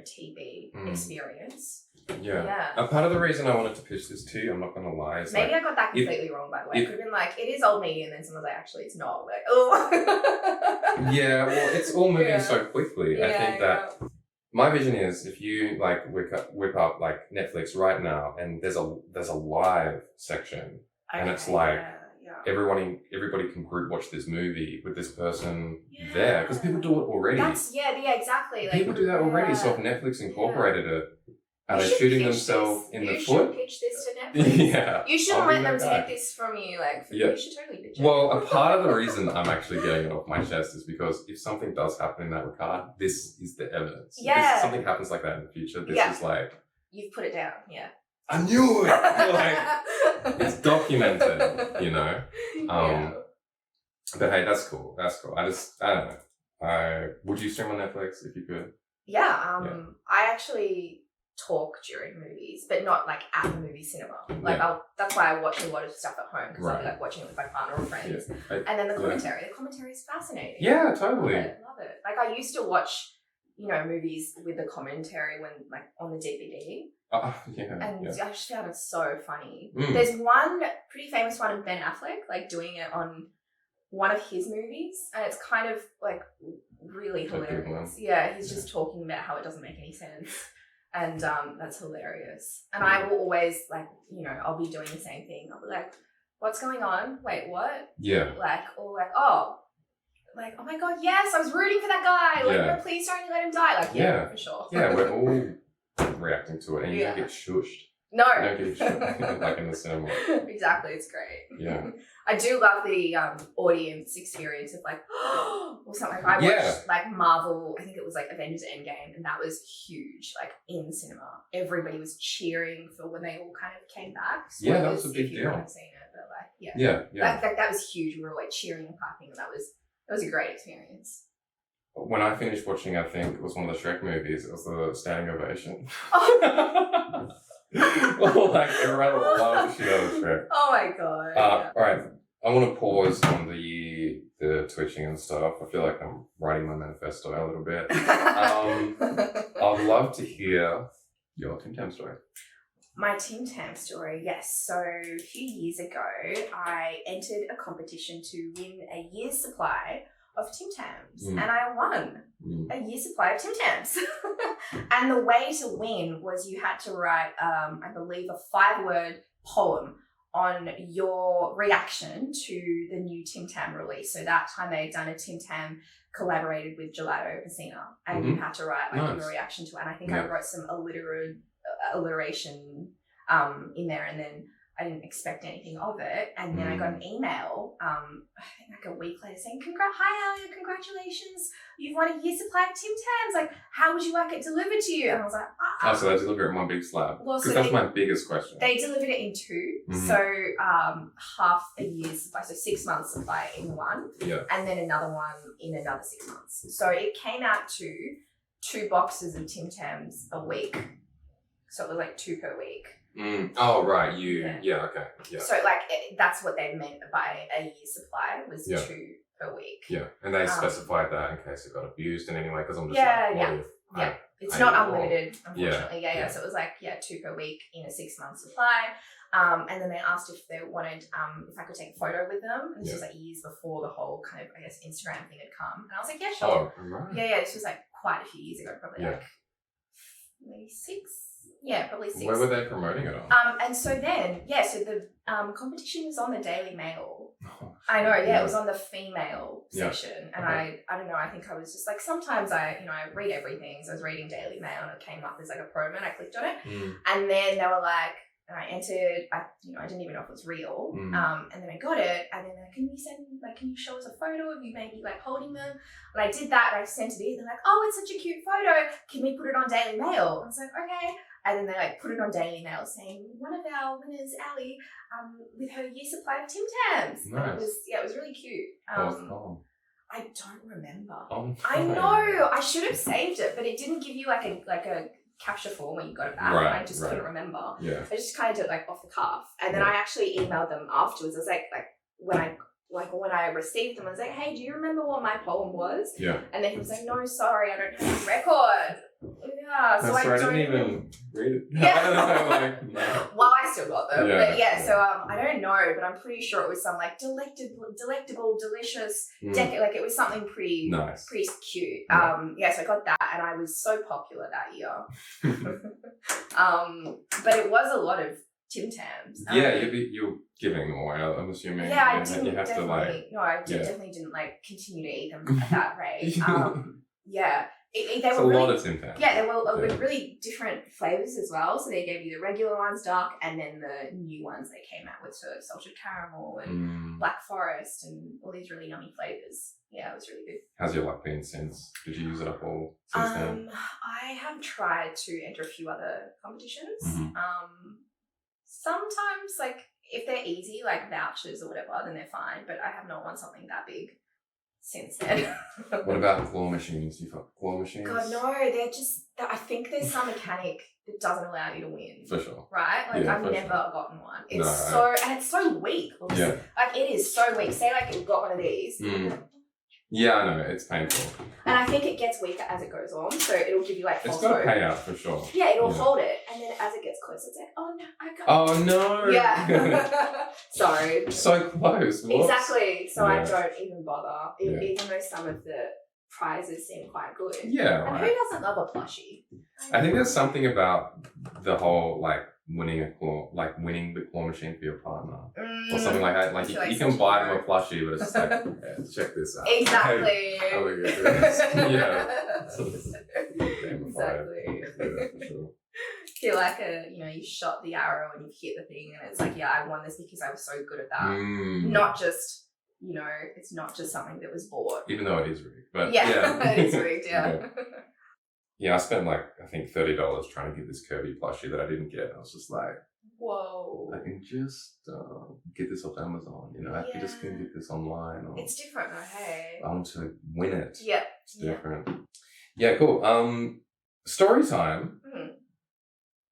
TV experience. Yeah. And part of the reason I wanted to pitch this to you, I'm not going to lie, is maybe I got that completely wrong, by the way. It could have been like, it is old media, and then someone's like, actually, it's not. Like, oh. Yeah, well, it's all moving so quickly. Yeah, I think that my vision is if you like whip up like Netflix right now, and there's a live section, and it's like everybody can group watch this movie with this person there because people do it already. Exactly. Like, people do that already. So if Netflix incorporated it Are they shooting themselves in the foot? You should pitch this to Netflix. Yeah. You shouldn't let them take this from you. Like, you should totally pitch it. Well, a part of the reason I'm actually getting it off my chest is because if something does happen in that regard, this is the evidence. Yeah. If something happens like that in the future, this is like... You've put it down, yeah. I knew it! Like, it's documented, you know? But hey, that's cool. That's cool. I don't know. Would you stream on Netflix if you could? Yeah, I actually talk during movies, but not like at the movie cinema. Like that's why I watch a lot of stuff at home, because I'll be like watching it with my partner or friends. Yeah. And then the commentary is fascinating. Yeah, totally. Love it. Like I used to watch, movies with the commentary when like on the DVD. And I just found it so funny. There's one pretty famous one of Ben Affleck, like doing it on one of his movies, and it's kind of like really hilarious. Yeah, he's just talking about how it doesn't make any sense, and that's hilarious. And I will always I'll be doing the same thing. I'll be like, "What's going on? Wait, what?" Yeah. Oh my god, yes, I was rooting for that guy. Like, no, please don't let him die. Like, for sure. Yeah, we're all reacting to it, and you don't get shushed. No. You don't get shushed like in the cinema. Exactly, it's great. Yeah. I do love the audience experience of like, or something. Like I watched like Marvel, I think it was like Avengers Endgame, and that was huge, like in cinema. Everybody was cheering for when they all kind of came back. So that was a big deal. If you haven't seen it, but like, that was huge. We were like cheering and clapping, and that was a great experience. When I finished watching, I think it was one of the Shrek movies, it was the standing ovation. Like everyone loves the shit out of Shrek. Oh my god. All right, I want to pause on the twitching and stuff. I feel like I'm writing my manifesto a little bit. I'd love to hear your Timtam story. My Timtam story, yes. So a few years ago, I entered a competition to win a year's supply of Timtams, and I won a year's supply of Timtams. And the way to win was you had to write, I believe, a 5-word poem on your reaction to the new Timtam release. So that time they'd done a Timtam collaborated with Gelato Piscina, and you had to write like your reaction to it. And I think I wrote some alliteration in there, and then I didn't expect anything of it, and then I got an email, I think like a week later, saying, "Hi Aly, congratulations, you've won a year's supply of Timtams. Like, how would you like it delivered to you?" And I was like, so they deliver it in one big slab? Because that's my biggest question. They delivered it in 2, so half a year's supply, so 6 months supply in one, and then another one in another 6 months. So it came out to 2 boxes of Timtams a week, so it was like 2 per week. Oh right, okay, So like that's what they meant by a year's supply was 2 per week. Yeah, and they specified that in case it got abused in any way, because I'm just it's not unlimited, unfortunately. So it was like 2 per week in a 6-month supply. And then they asked if they wanted if I could take a photo with them, and this was like years before the whole kind of Instagram thing had come, and I was like, yeah, sure. Oh, right. This was like quite a few years ago, probably like maybe 6. Yeah, probably 6. Where were they promoting it on? And so then, so the competition was on the Daily Mail. I know, it was on the female section. And I don't know, I think I was just like, sometimes I read everything. So I was reading Daily Mail, and it came up as like a promo, and I clicked on it. And then they were like, and I entered, I didn't even know if it was real. And then I got it, and then they're like, can you show us a photo of you maybe like holding them? And I did that, and I sent it in. They're like, oh, it's such a cute photo. Can we put it on Daily Mail? And I was like, okay. And then they like put it on Daily Mail saying, one of our winners, Aly, with her year supply of Timtams. Nice. It was really cute. I don't remember. I know. I should have saved it, but it didn't give you like a capture form when you got it back. Right, I just couldn't remember. Yeah. I just kind of did it like off the cuff. And then I actually emailed them afterwards. I was when I received them, I was like, hey, do you remember what my poem was? Yeah. And then he was like, no, sorry, I don't have a record. Yeah, so I didn't even read it. Yeah. Well, I still got them. But so I don't know, but I'm pretty sure it was some like delectable, delicious, like it was something pretty nice, pretty cute. So I got that, and I was so popular that year. But it was a lot of Timtams. You're giving them away, I'm assuming. Yeah, I didn't definitely didn't like continue to eat them at that rate. It's a lot of Timtam. Yeah, they were really different flavors as well. So they gave you the regular ones, dark, and then the new ones they came out with, so salted caramel and black forest and all these really yummy flavors. Yeah, it was really good. How's your luck been since? Did you use it up all since then? I have tried to enter a few other competitions. Sometimes, like, if they're easy, like vouchers or whatever, then they're fine. But I have not won something that big since then. What about claw machines? Do you fuck claw machines? God, no, they're just, I think there's some mechanic that doesn't allow you to win. For sure. Right? Like, I've never gotten one. It's and it's so weak. Yeah. Like, it is so weak. Say, like, you've got one of these. Yeah, I know. It's painful. And I think it gets weaker as it goes on. So it'll give you, like, false hope. It's got a payout for sure. Yeah, it'll hold it. And then as it gets closer, it's like, oh, no, I got it. Oh, no. Yeah. Sorry. So close. Whoops. Exactly. So I don't even bother. Even though some of the prizes seem quite good. Yeah, and who doesn't love a plushie? I think there's something about the whole, like, winning the claw machine for your partner or something like that. Like, you can buy them a plushie, but it's just like, check this out. Exactly. Hey, how are we gonna do this? Yeah. Exactly. Yeah, sure. Feel like you shot the arrow and you hit the thing, and it's like, yeah, I won this because I was so good at that. Not just, it's not just something that was bought. Even though it is rigged, but it is rigged. Yeah. Yeah, I spent like, I think $30 trying to get this Kirby plushie that I didn't get. I was just like, whoa. I can just get this off Amazon, I can just get this online. Or it's different though, hey. I want to win it. Yeah. It's different. Yeah, cool. Story time.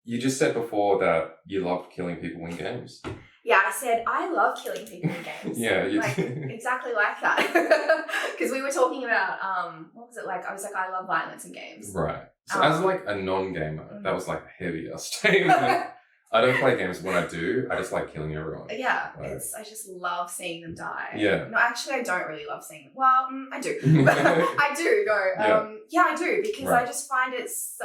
You just said before that you love killing people in games. Yeah, I said I love killing people in games. Yeah, you like, exactly like that. Because we were talking about what was it like? I was like, I love violence in games. Right. So as like a non-gamer, that was like a heavier statement. I don't play games. When I do, I just like killing everyone. Yeah, like, I just love seeing them die. Yeah. No, actually, I don't really love seeing them. Well, I do. I do. No. Yeah, I do because I just find it's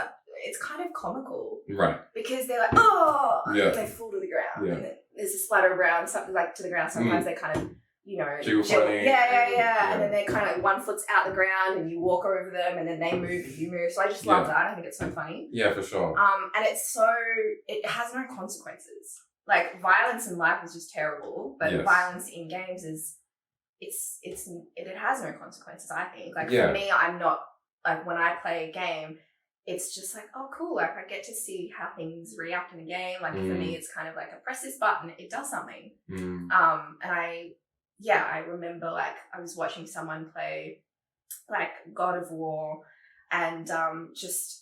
kind of comical. Right. Because they're like, oh, and they fall to the ground, and then there's a splatter around, something like to the ground. Sometimes they kind of, jiggle. Yeah. And then they're kind of like one foot's out the ground, and you walk over them, and then they move, and you move. So I just love that. I think it's so funny. Yeah, for sure. And it has no consequences. Like, violence in life is just terrible, but violence in games is, it has no consequences. I think. Like for me, I'm not like when I play a game. It's just like, oh, cool. Like, I get to see how things react in a game. Like, for me, it's kind of like, I press this button, it does something. And I remember, like, I was watching someone play, like, God of War, and just,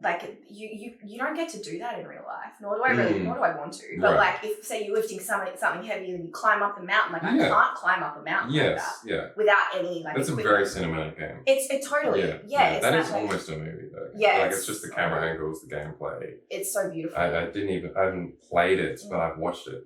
like, you don't get to do that in real life. Nor do I want to. But, like, if, say, you're lifting something heavy and you climb up the mountain, like, I can't climb up a mountain like that without any, like, that's equipment. a very cinematic game. It totally, it's that is almost a movie, though. Yeah. Like, it's just the camera angles, the gameplay. It's so beautiful. I haven't played it, but I've watched it.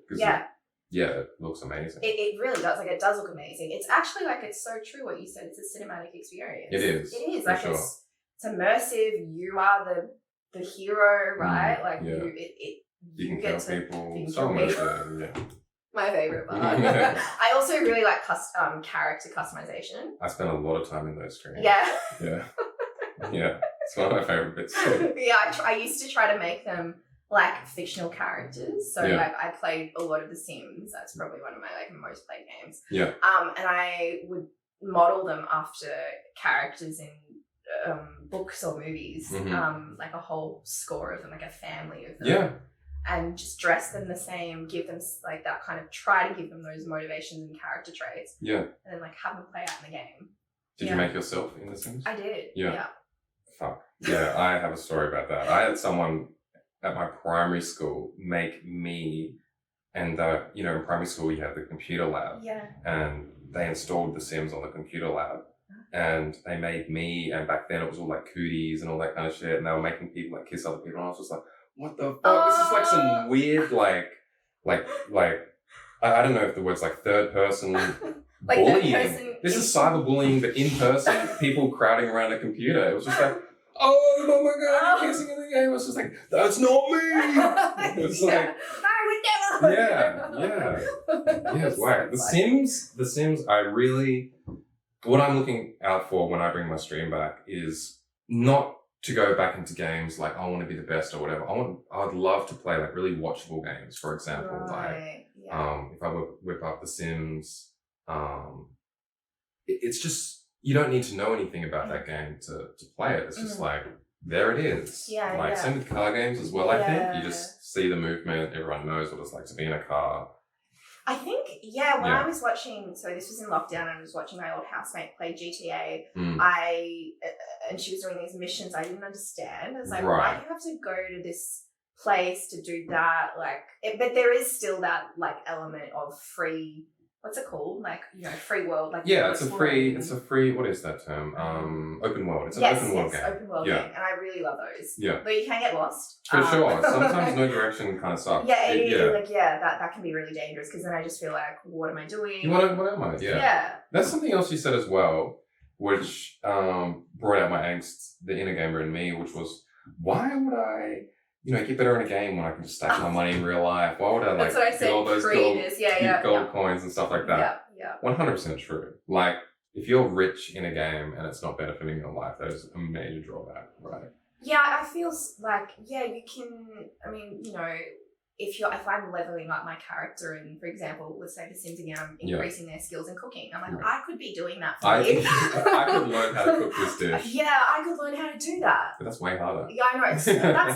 It looks amazing. It really does. Like, it does look amazing. It's actually, like, it's so true what you said. It's a cinematic experience. It is. It is. Like, sure. It's immersive. You are the hero, right? Like, you can kill people. So much. My favorite part. I also really like character customization. I spend a lot of time in those screens. Yeah. Yeah. It's one of my favorite bits. I used to try to make them like fictional characters. So like I played a lot of The Sims. That's probably one of my like most played games. Yeah. And I would model them after characters in books or movies. Like a whole score of them, like a family of them. Yeah. And just dress them the same, give them like that kind of, try to give them those motivations and character traits. Yeah. And then like have them play out in the game. Did you make yourself in The Sims? I did. Yeah. Fuck. Yeah, I have a story about that. I had someone at my primary school make me, and in primary school you have the computer lab. Yeah. And they installed The Sims on the computer lab. And they made me, and back then it was all like cooties and all that kind of shit, and they were making people like kiss other people, and I was just like, what the fuck? This is like some weird like I don't know if the word's like third person like bullying. This is cyberbullying, but in person, people crowding around a computer. It was just like, oh my god, you're kissing in the game. I was just like, that's not me. It was like, I would never. Yeah, it's whack. The Sims, what I'm looking out for when I bring my stream back is not to go back into games like I want to be the best or whatever. I'd love to play like really watchable games, for example. Right. If I whip up The Sims, it's just, you don't need to know anything about that game to play it. It's just like, there it is. Yeah. Same with car games as well, I think. You just see the movement, everyone knows what it's like to be in a car. I think, when I was watching, so this was in lockdown, and I was watching my old housemate play GTA, and she was doing these missions I didn't understand. I was like, why do you have to go to this place to do that? Like, but there is still that, like, element of free, what's it called? Like, free world. Like, it's a free, what is that term? Open world. It's an open world game. Open world game. And I really love those. Yeah. Though you can get lost. For sure. Sometimes no direction kind of sucks. That can be really dangerous, because then I just feel like, what am I doing? What am I? Yeah. That's something else you said as well, which brought out my angst, the inner gamer in me, which was, why would I get better in a game when I can just stack my money in real life? Why would I That's what I said, get all those gold coins and stuff like that? Yeah. 100% true. Like, if you're rich in a game and it's not benefiting your life, that is a major drawback, right? Yeah, I feel like, you can, if I'm leveling up my character and, for example, let's say The Sims again, I'm increasing their skills in cooking. I'm like, I could be doing that for you. I could learn how to cook this dish. Yeah, I could learn how to do that. But that's way harder. Yeah, I know. That's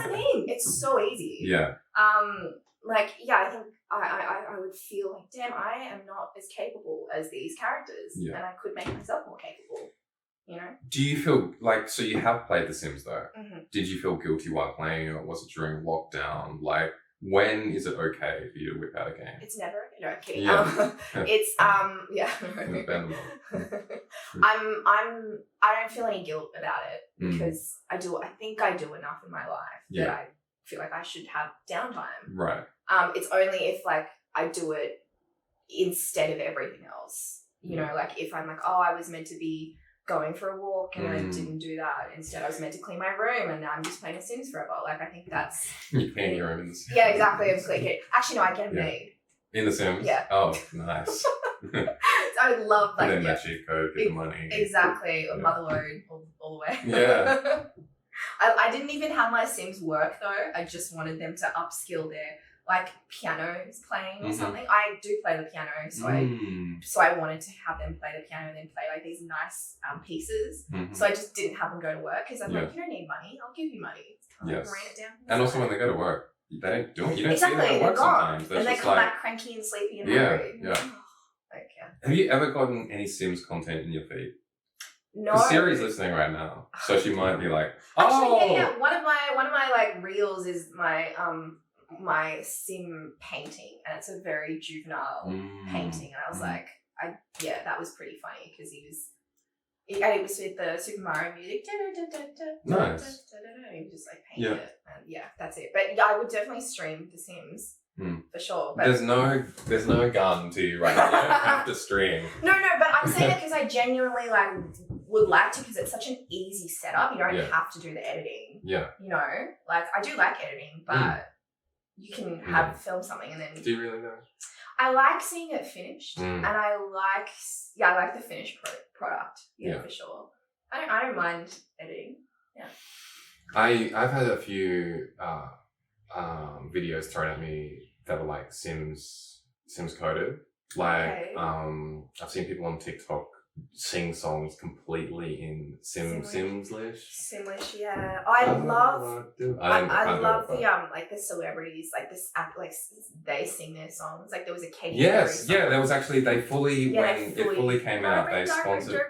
the thing. It's so easy. Yeah. I think I would feel like, damn, I am not as capable as these characters, and I could make myself more capable. Do you feel like, so you have played The Sims though? Mm-hmm. Did you feel guilty while playing, or was it during lockdown? Like, when is it okay for you to whip out a game? It's never. No, I'm kidding. Yeah. It's I don't feel any guilt about it, because I think I do enough in my life that I feel like I should have downtime. Right. It's only if like I do it instead of everything else. Like if I'm like, I was meant to be going for a walk and I didn't do that. Instead, I was meant to clean my room and now I'm just playing The Sims forever. Like, I think that's... You clean your room in The Sims. Yeah, exactly. I'm cleaning. Actually, no, I get them made. In The Sims? Yeah. Oh, nice. I would love, like... And then that cheat code, get the money. Exactly. Motherload all the way. Yeah. I didn't even have my Sims work, though. I just wanted them to upskill their... like pianos playing or something. I do play the piano, so I wanted to have them play the piano and then play like these nice pieces. So I just didn't have them go to work, because I'm like, you don't need money. I'll give you money. Yes. Write it down. And also when they go to work, they don't do it. You don't see them Exactly. at work sometimes. And they come back cranky and sleepy and hungry. Yeah. Have you ever gotten any Sims content in your feed? No. Because Siri's listening right now, so she might be like, Actually, yeah. One of my like reels is my Sim painting, and it's a very juvenile painting, and I was like, that was pretty funny, because it was with the Super Mario music. Nice. He was just like painting it, and that's it. But I would definitely stream The Sims for sure. But there's no gun to you right now. You don't have to stream. No, but I'm saying it because I genuinely would like to, because it's such an easy setup. You don't have to do the editing. Yeah. Like I do like editing, but you can film something and then... Do you really know? I like seeing it finished, and I like the finished product. Yeah, for sure. I don't mind editing. Yeah. I've had a few videos thrown at me that were like Sims coded. Like I've seen people on TikTok sing songs completely in Simlish. Simlish, yeah. I love the like the celebrities, like this act, like they sing their songs. Like there was a Katy Perry song. There was actually when it fully came out, they sponsored.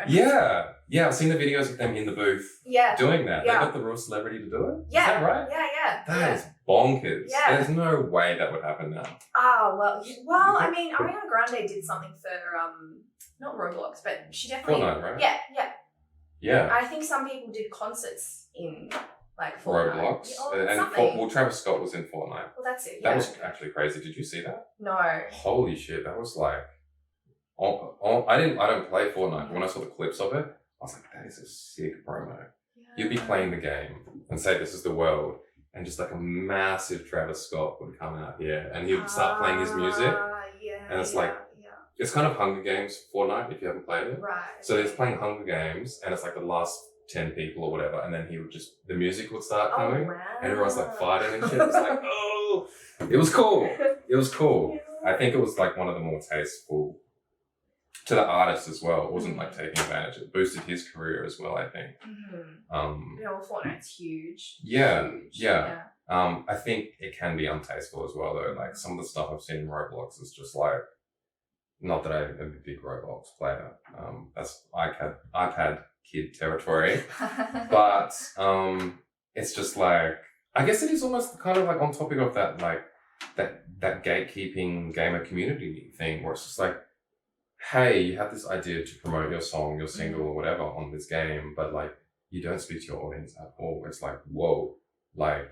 Yeah, I've seen the videos of them in the booth doing that. They got the real celebrity to do it. Yeah. Is that right? Yeah. That is bonkers. Yeah. There's no way that would happen now. Oh well, I mean, Ariana Grande did something for not Roblox, but she definitely Fortnite, right? Yeah. I think some people did concerts in like Fortnite. Roblox, and Travis Scott was in Fortnite. Well, that's it. That was actually crazy. Did you see that? No. Holy shit! That was like, I don't play Fortnite, but when I saw the clips of it, I was like, that is a sick promo. Yeah. You'd be playing the game and say this is the world, and just like a massive Travis Scott would come out here, and he would start playing his music, and it's like. It's kind of Hunger Games Fortnite, if you haven't played it. Right. So it's playing Hunger Games, and it's like the last 10 people or whatever, and then the music would start Oh, coming, wow. and everyone's like fighting and shit. It was like, oh, it was cool. It was cool. I think it was like one of the more tasteful to the artist as well. It wasn't like taking advantage. It boosted his career as well, I think. Well, Fortnite's huge. Yeah, Huge. yeah. I think it can be untasteful as well, though. Like some of the stuff I've seen in Roblox is just like, not that I'm a big Roblox player. That's iPad kid territory, but it's just like, I guess it is almost kind of like on topic of that, like that gatekeeping gamer community thing, where it's just like, hey, you have this idea to promote your song, your single, or whatever on this game, but like you don't speak to your audience at all. It's like, whoa, like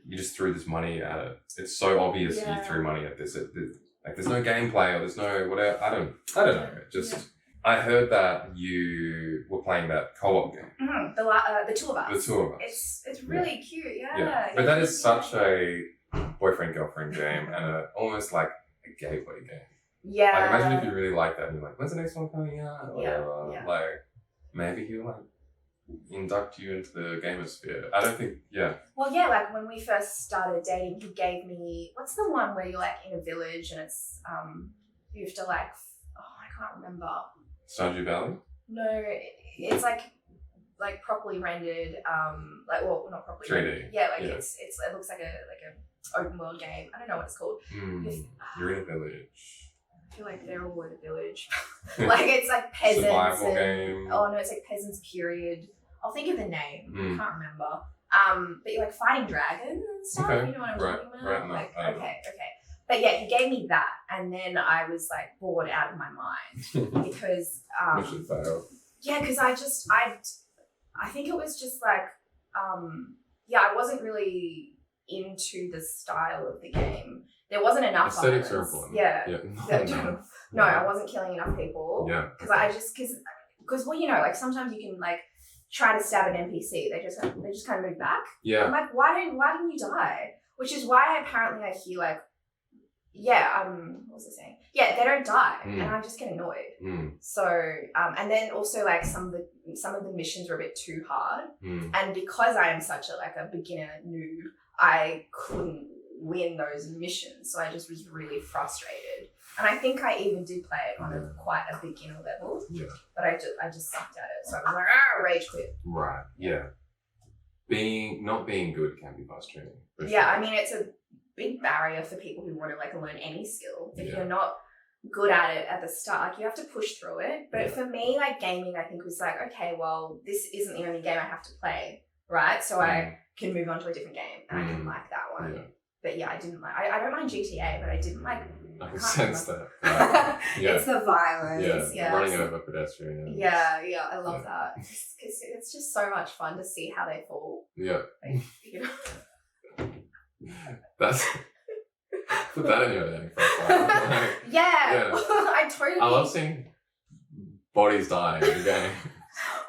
you just threw this money at it. It's so obvious you threw money at this. Like there's no gameplay or there's no whatever. I don't know. It just I heard that you were playing that co-op game. The two of us. The two of us. It's really cute. Yeah. But that is such a boyfriend girlfriend game and almost like a gateway game. Yeah. Like imagine if you really like that and you're like, when's the next one coming out? Or whatever. Yeah. Like maybe he'll like induct you into the gamer sphere. I don't think. Well, yeah, like when we first started dating, he gave me, what's the one where you're like in a village and it's you have to like, I can't remember. Stardew Valley? No, it's like properly rendered, like, well, not properly 3D. rendered. Yeah, like it looks like a open world game. I don't know what it's called. You're in a village. I feel like they're all in a village. Like it's like peasants. Survival game. Oh no, it's like peasants period. I'll think of the name. I can't remember. But you're like fighting dragons and stuff. Okay. You know what I'm talking about? Right. No, like okay. But yeah, he gave me that, and then I was like bored out of my mind because Mission failed. yeah, because I think it was just like I wasn't really into the style of the game. There wasn't enough Aesthetics are important. No, I wasn't killing enough people. Yeah. Because well, you know, like sometimes you can like try to stab an NPC, they just kind of move back. Yeah. I'm like, why didn't you die? Which is why apparently I hear like, what was I saying? Yeah, they don't die, and I just get annoyed. So, and then also like some of the missions were a bit too hard, and because I am such a beginner noob, I couldn't win those missions, so I just was really frustrated. And I think I even did play it on quite a beginner level. Yeah. But I just sucked at it, so I was like, rage quit. Right. Yeah. Not being good can be frustrating. Yeah, I mean it's a big barrier for people who want to like learn any skill. If you're not good at it at the start, like you have to push through it. But for me, like gaming, I think was like, okay, well, this isn't the only game I have to play, right? So I can move on to a different game, and I didn't like that one. Yeah. But yeah, I didn't like. I don't mind GTA, but I didn't like. I can sense that. Right. Yeah. It's the violence. Yeah. Running over pedestrians. Yeah, I love that. Because it's just so much fun to see how they fall. Yeah. Like, you know. That's put that in your name. Like, yeah. I totally. I love seeing bodies die in the game.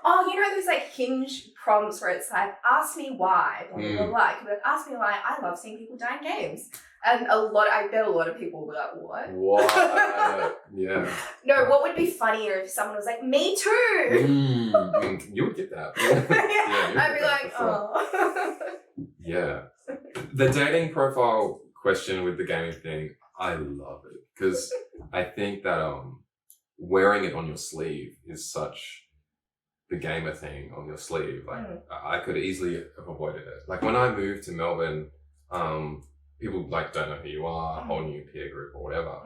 Oh, you know those like Hinge prompts where it's like, ask me why, blah, blah, blah, blah. Like, ask me why. I love seeing people die in games. And I bet a lot of people will be like, what? What? Yeah. No, what would be funnier if someone was like, me too? You would get that. I'd be like, oh. Yeah. The dating profile question with the gaming thing, I love it. Because I think that wearing it on your sleeve is such the gamer thing on your sleeve. Like I could easily have avoided it. Like when I moved to Melbourne, people like don't know who you are, a whole new peer group or whatever.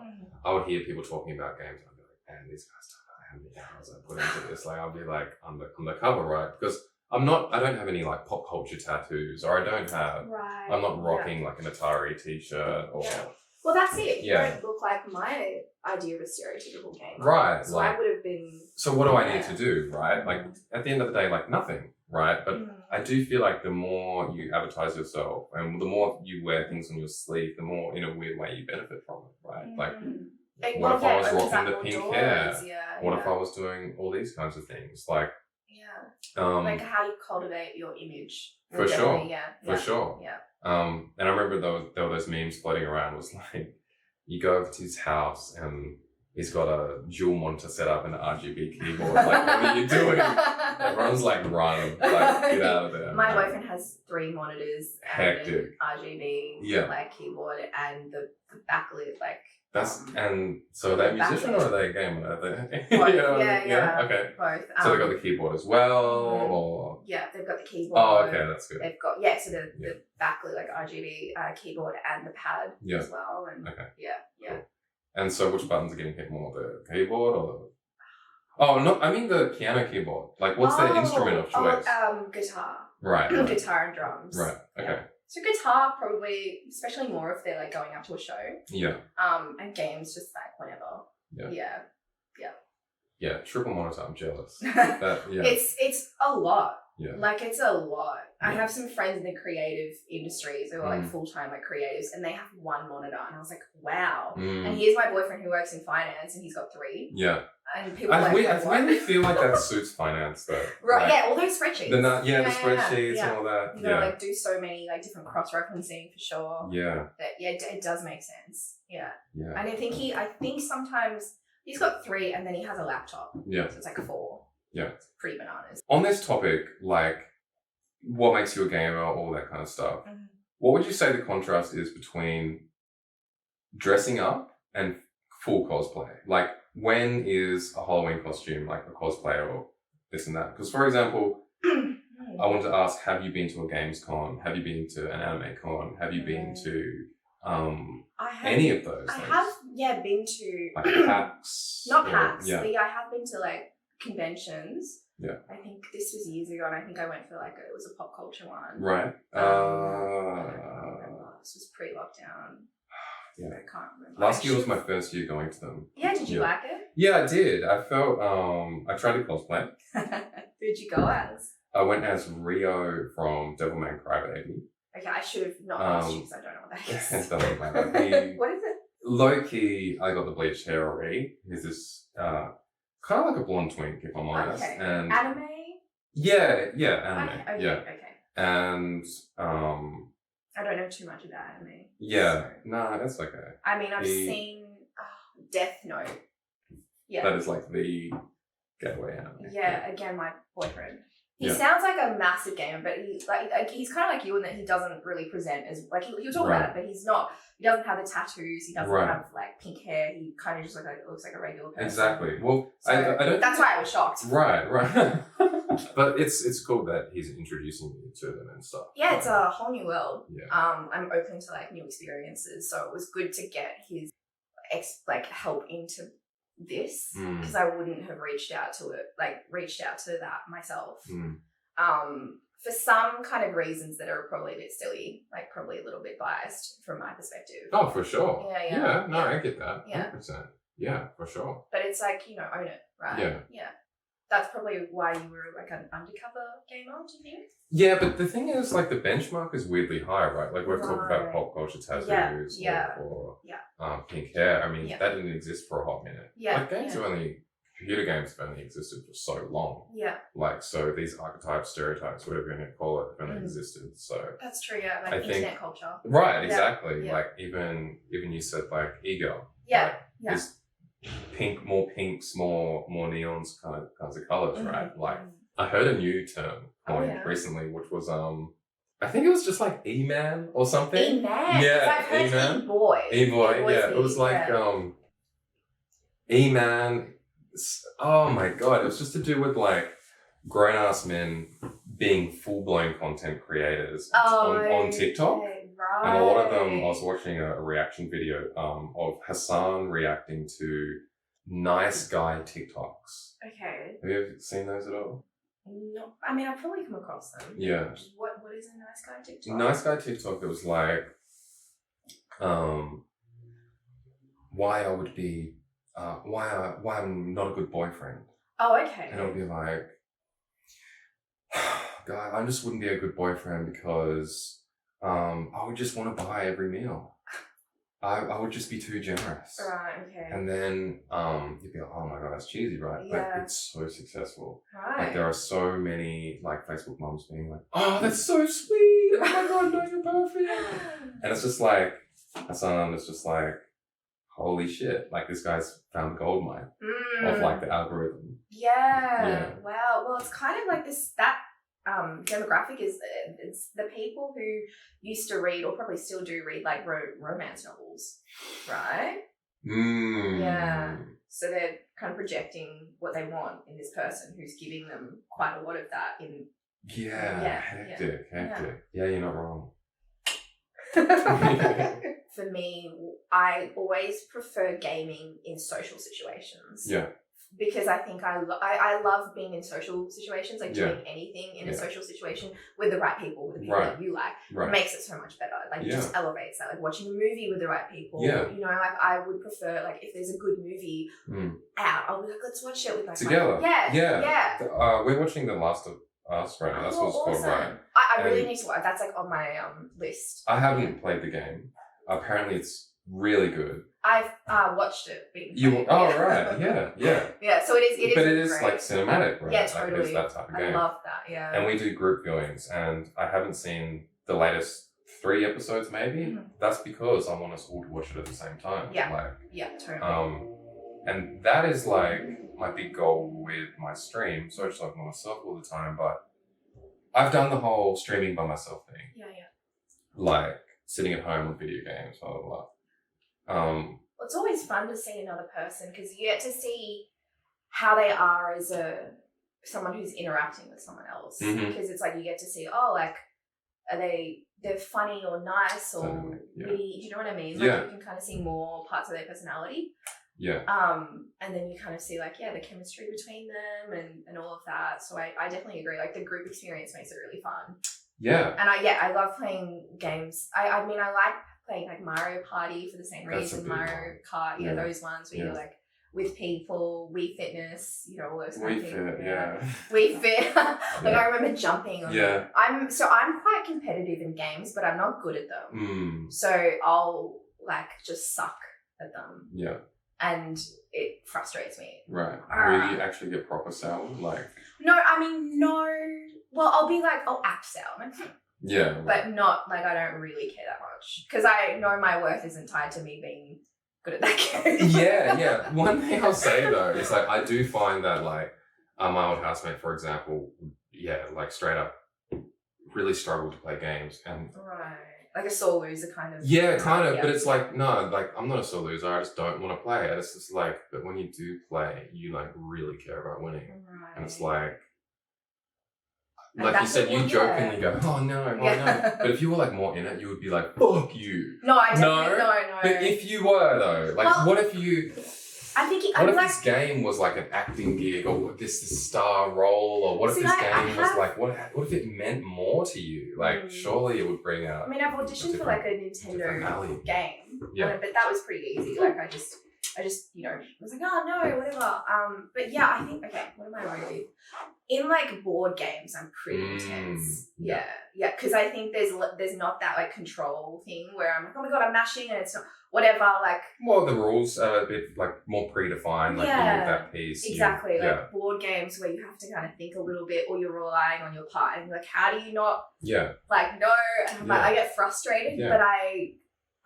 I would hear people talking about games and I'd be like, man, these guys don't know how many hours I put into this. Like I'll be like undercover, right? Because I don't have any like pop culture tattoos, or I'm not rocking like an Atari t-shirt or well, that's it. You don't look like my idea of a stereotypical gamer. Right. So I would have been. So what do I need to do, right? Like at the end of the day, like nothing, right? But I do feel like the more you advertise yourself and the more you wear things on your sleeve, the more in a weird way you benefit from it, right? Like what if I was rocking the pink hair? What if I was doing all these kinds of things? Like like how you cultivate your image. For sure. For sure. Yeah. And I remember there were those memes floating around. It was like you go over to his house and he's got a dual monitor set up and an RGB keyboard. Like, what are you doing? Everyone's like, run, like, get out of there. My boyfriend has 3 monitors. Hectic. And RGB, like, keyboard, and the backlit, like. And so are they a musician or are they a gamer? Are they? Both. Yeah. Okay. Both. So they've got the keyboard as well, or? Yeah, they've got the keyboard. Oh, okay, that's good. They've got so the backlit, like, RGB keyboard and the pad as well, and yeah. Cool. And so which buttons are getting hit more, the keyboard or the? Oh no, I mean the piano keyboard. Like, what's their instrument of choice? Guitar. Right. Guitar and drums. Right. Okay. Yeah. So guitar probably, especially more if they're like going up to a show. Yeah. And games just like whenever. Yeah. Triple monitor. I'm jealous. It's a lot. Yeah. Like, it's a lot. I have some friends in the creative industries who are like full-time like creatives, and they have 1 monitor, and I was like, wow. And here's my boyfriend who works in finance, and he's got 3. Yeah. And people I really feel like that suits finance though. Right, like, all those spreadsheets. The spreadsheets and all that. You gotta like do so many like different cross-referencing for sure. Yeah. But it does make sense. Yeah. Yeah. And I think sometimes he's got 3 and then he has a laptop. Yeah. So it's like 4. Yeah. It's pretty bananas. On this topic, like, what makes you a gamer, all that kind of stuff, what would you say the contrast is between dressing up and full cosplay? Like, when is a Halloween costume like a cosplay or this and that? Because, for example, I wanted to ask, have you been to a games con? Have you been to an anime con? Have you been to any of those things? I have, been to... Like PAX? Not PAX, but I have been to, like, conventions. Yeah. I think this was years ago, and I think I went for, like, it was a pop culture one. Right. I can't remember. This was pre-lockdown. Yeah. I can't remember. Last year was my first year going to them. Yeah, did you like it? Yeah, I did. I felt, I tried to cosplay. Who'd you go as? I went as Rio from Devilman Crybaby. Okay, I should have not asked you because I don't know what that is. It doesn't matter. What is it? Low key, I got the bleached hair already. He's this, kind of like a blonde twink, if I'm honest. Okay. And anime? Yeah, anime. Okay. And, I don't know too much about anime. Yeah, so. no, that's okay. I mean, I've seen Death Note. Yeah. That is like the gateway anime. Yeah, again, my boyfriend. He sounds like a massive gamer, but he's kind of like you in that he doesn't really present as, like, he'll talk about it, but he's not, he doesn't have the tattoos, he doesn't have, like, pink hair, he kind of just looks like a regular person. Exactly. Well, so I don't... That's why I was shocked. Right. But it's cool that he's introducing you to them and stuff. Yeah, it's a whole new world. Yeah. I'm open to, like, new experiences, so it was good to get his, help into this, because I wouldn't have reached out to that myself. For some kind of reasons that are probably a bit silly, like probably a little bit biased from my perspective. Oh, for sure. Yeah. No, I get that. Yeah. 100%. Yeah, for sure. But it's like, own it, right? Yeah. That's probably why you were like an undercover gamer, do you think? Yeah, but the thing is, like, the benchmark is weirdly high, right? Like, we've talked about pop culture tattoos or pink hair. I mean, that didn't exist for a hot minute. Yeah. Like, computer games have only existed for so long. Yeah. Like, so these archetypes, stereotypes, whatever you're going to call it, have only existed. So that's true, yeah. Like, internet culture. Right, exactly. Yeah. Like, even you said, like, ego. Yeah. Like, more pinks, more neons kinds of colors, right? Like, I heard a new term coined recently, which was I think it was just like E-man or something. E-man. Yeah, E-man. E-boy. E-boy. Yeah, it was like E-man. Oh my god, it was just to do with like grown ass men being full blown content creators on TikTok. Right. And a lot of them, I was watching a reaction video of Hassan reacting to nice guy TikToks. Okay. Have you ever seen those at all? No. I mean, I've probably come across them. Yeah. What is a nice guy TikTok? Nice guy TikTok, it was like, why I'm not a good boyfriend. Oh, okay. And it'll be like, God, I just wouldn't be a good boyfriend because I would just want to buy every meal. I would just be too generous. Right, okay. And then you'd be like, oh my God, that's cheesy, right? Yeah. But it's so successful. Right. Like, there are so many like Facebook moms being like, oh, that's so sweet. Oh my God, no, you're perfect. And it's just like, Hassan is just like, holy shit, like this guy's found the gold mine of like the algorithm. Yeah. Wow. Well, it's kind of like that demographic is it's the people who used to read or probably still do read like romance novels, right? Yeah. So they're kind of projecting what they want in this person who's giving them quite a lot of that in. Hectic. Yeah, you're not wrong. For me, I always prefer gaming in social situations. Yeah. Because I think I love being in social situations, like doing anything in a social situation with the right people, with the people that you like, makes it so much better. Like it just elevates that. Like watching a movie with the right people. Yeah. You know, like I would prefer like if there's a good movie out, I'll be like, let's watch it with like together. Yeah. We're watching The Last of Us right now. That's what it's called, right? I really need to watch. That's like on my list. I haven't played the game. Apparently, it's really good. I've watched it. Right, yeah. Yeah, so it is. But it is great. like cinematic, right? Yeah, totally. Like, it's that type of game. I love that. Yeah. And we do group viewings, and I haven't seen the latest 3 episodes. Maybe that's because I want us all to watch it at the same time. Yeah. Totally. And that is like my big goal with my stream. So I just talking to myself all the time, but I've done the whole streaming by myself thing. Yeah. Like sitting at home with video games, blah, blah, blah. Well, it's always fun to see another person because you get to see how they are as someone who's interacting with someone else. Because it's like you get to see, like, they're funny or nice or witty. Do you know what I mean? Like you can kind of see more parts of their personality. Yeah. And then you kind of see like, the chemistry between them and all of that. So I definitely agree. Like the group experience makes it really fun. Yeah. And I love playing games. I mean, I like playing like Mario Party for the same reason. Mario Kart, those ones where you're like with people, Wii Fitness, you know, all those kind of things. Wii Fit. I remember jumping on them. I'm quite competitive in games, but I'm not good at them. So I'll like just suck at them. Yeah. And it frustrates me. Right. Will you actually get proper sour? Like no. Well, I'll act sour. Yeah. But not, like, I don't really care that much. Because I know my worth isn't tied to me being good at that game. Yeah. One thing I'll say, though, is, like, I do find that, like, my old housemate, for example, like, straight up really struggled to play games. And right. Like a sore loser kind of. Yeah, kind of. But it's like, no, like, I'm not a sore loser. I just don't want to play. It's just like, but when you do play, you, like, really care about winning. Right. And it's like you said, you jokingly go, oh no, no. But if you were like more in it, you would be like, fuck you. No, I definitely, no. But if you were though, like, what if you... I'm thinking... What if this game was like an acting gig or this star role or what if this game was like... What if it meant more to you? Like, surely it would bring out... I mean, I've auditioned for like a Nintendo game. Yeah. But that was pretty easy. Like, I just, was like, oh no, whatever. But yeah, I think, okay, what am I wrong with? In like board games, I'm pretty intense. Yeah, because I think there's not that like control thing where I'm like, oh my god, I'm mashing and it's not whatever. Like, well, the rules are a bit like more predefined. Like you move that piece. Exactly. Like board games where you have to kind of think a little bit, or you're relying on your part, and like, how do you not? Yeah. Like no, and like, I get frustrated, but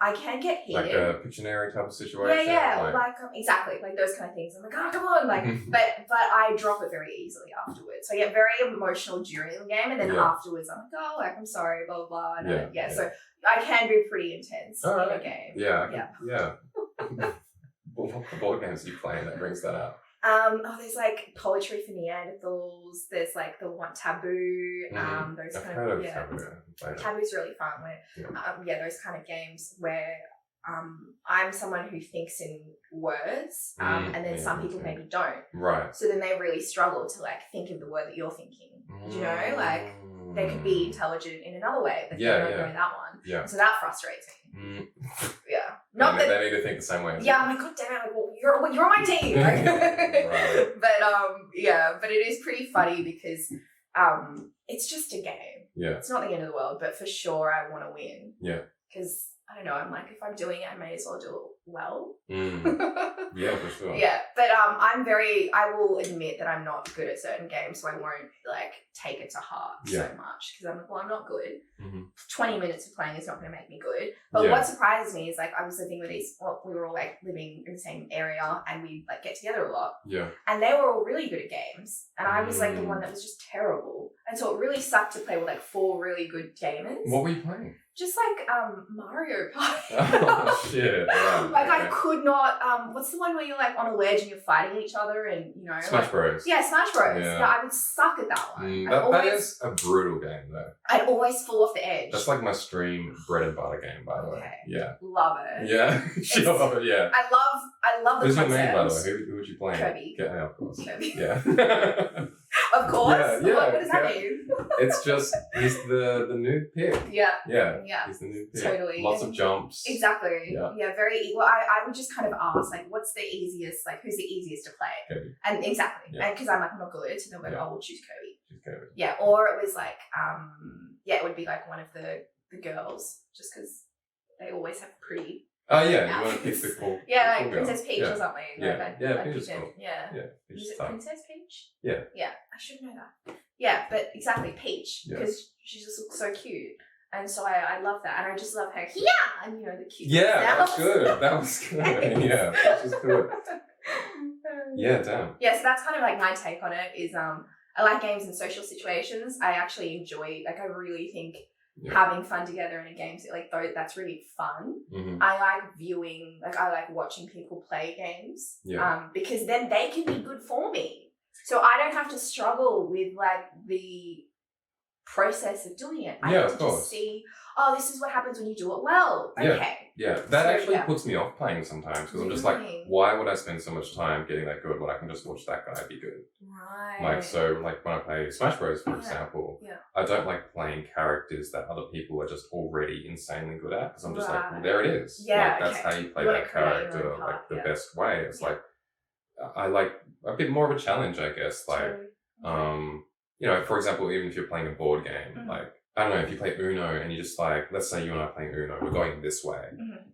I can get heated. Like a Pictionary type of situation. Yeah, like exactly, like those kind of things. I'm like, oh, come on, like, but I drop it very easily afterwards. So I get very emotional during the game, and then afterwards, I'm like, oh, like I'm sorry, blah blah blah. And so I can be pretty intense in a game. Yeah. What board games are you playing that brings that out? There's like Poetry for Neanderthals. There's like the one Taboo. Those I've kind heard of Taboo's really fun. Where those kind of games where I'm someone who thinks in words, and then some people maybe don't. Right. So then they really struggle to like think of the word that you're thinking. Do you know, like they could be intelligent in another way, but they don't know that one. Yeah. So that frustrates me. Yeah. Not that they need to think the same way. I'm like, god damn it! Like, well, you're on my team. Right. But but it is pretty funny because it's just a game. Yeah. It's not the end of the world, but for sure I want to win. Yeah. Because I don't know, I'm like, if I'm doing it, I may as well do it well. Yeah, for sure. Yeah, but I will admit that I'm not good at certain games, so I won't like take it to heart so much because I'm like, well, I'm not good. 20 minutes of playing is not going to make me good. But what surprises me is like I was living with we were all like living in the same area and we like get together a lot. Yeah. And they were all really good at games, and I was like the one that was just terrible. And so it really sucked to play with like 4 really good gamers. What were you playing? Just like Mario Party. Oh shit! Yeah, like I could not. What's the one where you're like on a ledge and you're fighting each other and you know? Smash like, Bros. Yeah, Smash Bros. Yeah. Yeah, I would suck at that one. That is a brutal game though. I'd always fall off the edge. That's like my stream bread and butter game, by the way. Yeah. Love it. Yeah. Sure. Yeah. I love the Who's concept. your main, by the way? Who would you play? Kirby. Yeah, of course. Kirby. Yeah. Of course. Yeah. What does that mean? It's just he's the new pick. Yeah. Yeah. Yeah. He's the new pick. Totally. Lots of jumps. Exactly. Yeah. Very. Well, I would just kind of ask like, what's the easiest? Like, who's the easiest to play? Kirby. And exactly. Yeah. And because I'm like, I'm not good, so then we're like, oh, we'll choose Kirby. Choose Kirby. Yeah. Or it was like, it would be like one of the girls, just because they always have pretty. Oh yeah, you want to pick the cool. Yeah, the like cool Princess Peach girl. or something. Yeah, like, Peach is pick cool. Yeah. Yeah, Peach Is it tough. Princess Peach? Yeah. Yeah, I should know that. Yeah, but exactly Peach because Yeah. she just looks so cute, and so I love that, and I just love her. Yeah, and you know the cute. Yeah, that was good. That was good. Yeah, Peach is good. Yeah, damn. Yeah, so that's kind of like my take on it. Is I like games in social situations. I actually enjoy. Like I really think. Yeah. Having fun together in a game, like that's really fun. I like viewing, like I like watching people play games, because then they can be good for me. So I don't have to struggle with like the process of doing it. I get to just see, oh, this is what happens when you do it well. Okay. Yeah, that actually puts me off playing sometimes because I'm just like, why would I spend so much time getting that good when I can just watch that guy be good? Right. Like, so like when I play Smash Bros, for example, I don't like playing characters that other people are just already insanely good at because I'm just like, well, there it is. Yeah, like, that's how you play that character like the best way. It's like, I like a bit more of a challenge, I guess. Like, you know, for example, even if you're playing a board game, like, I don't know, if you play Uno and you just like, let's say you and I are playing Uno, we're going this way.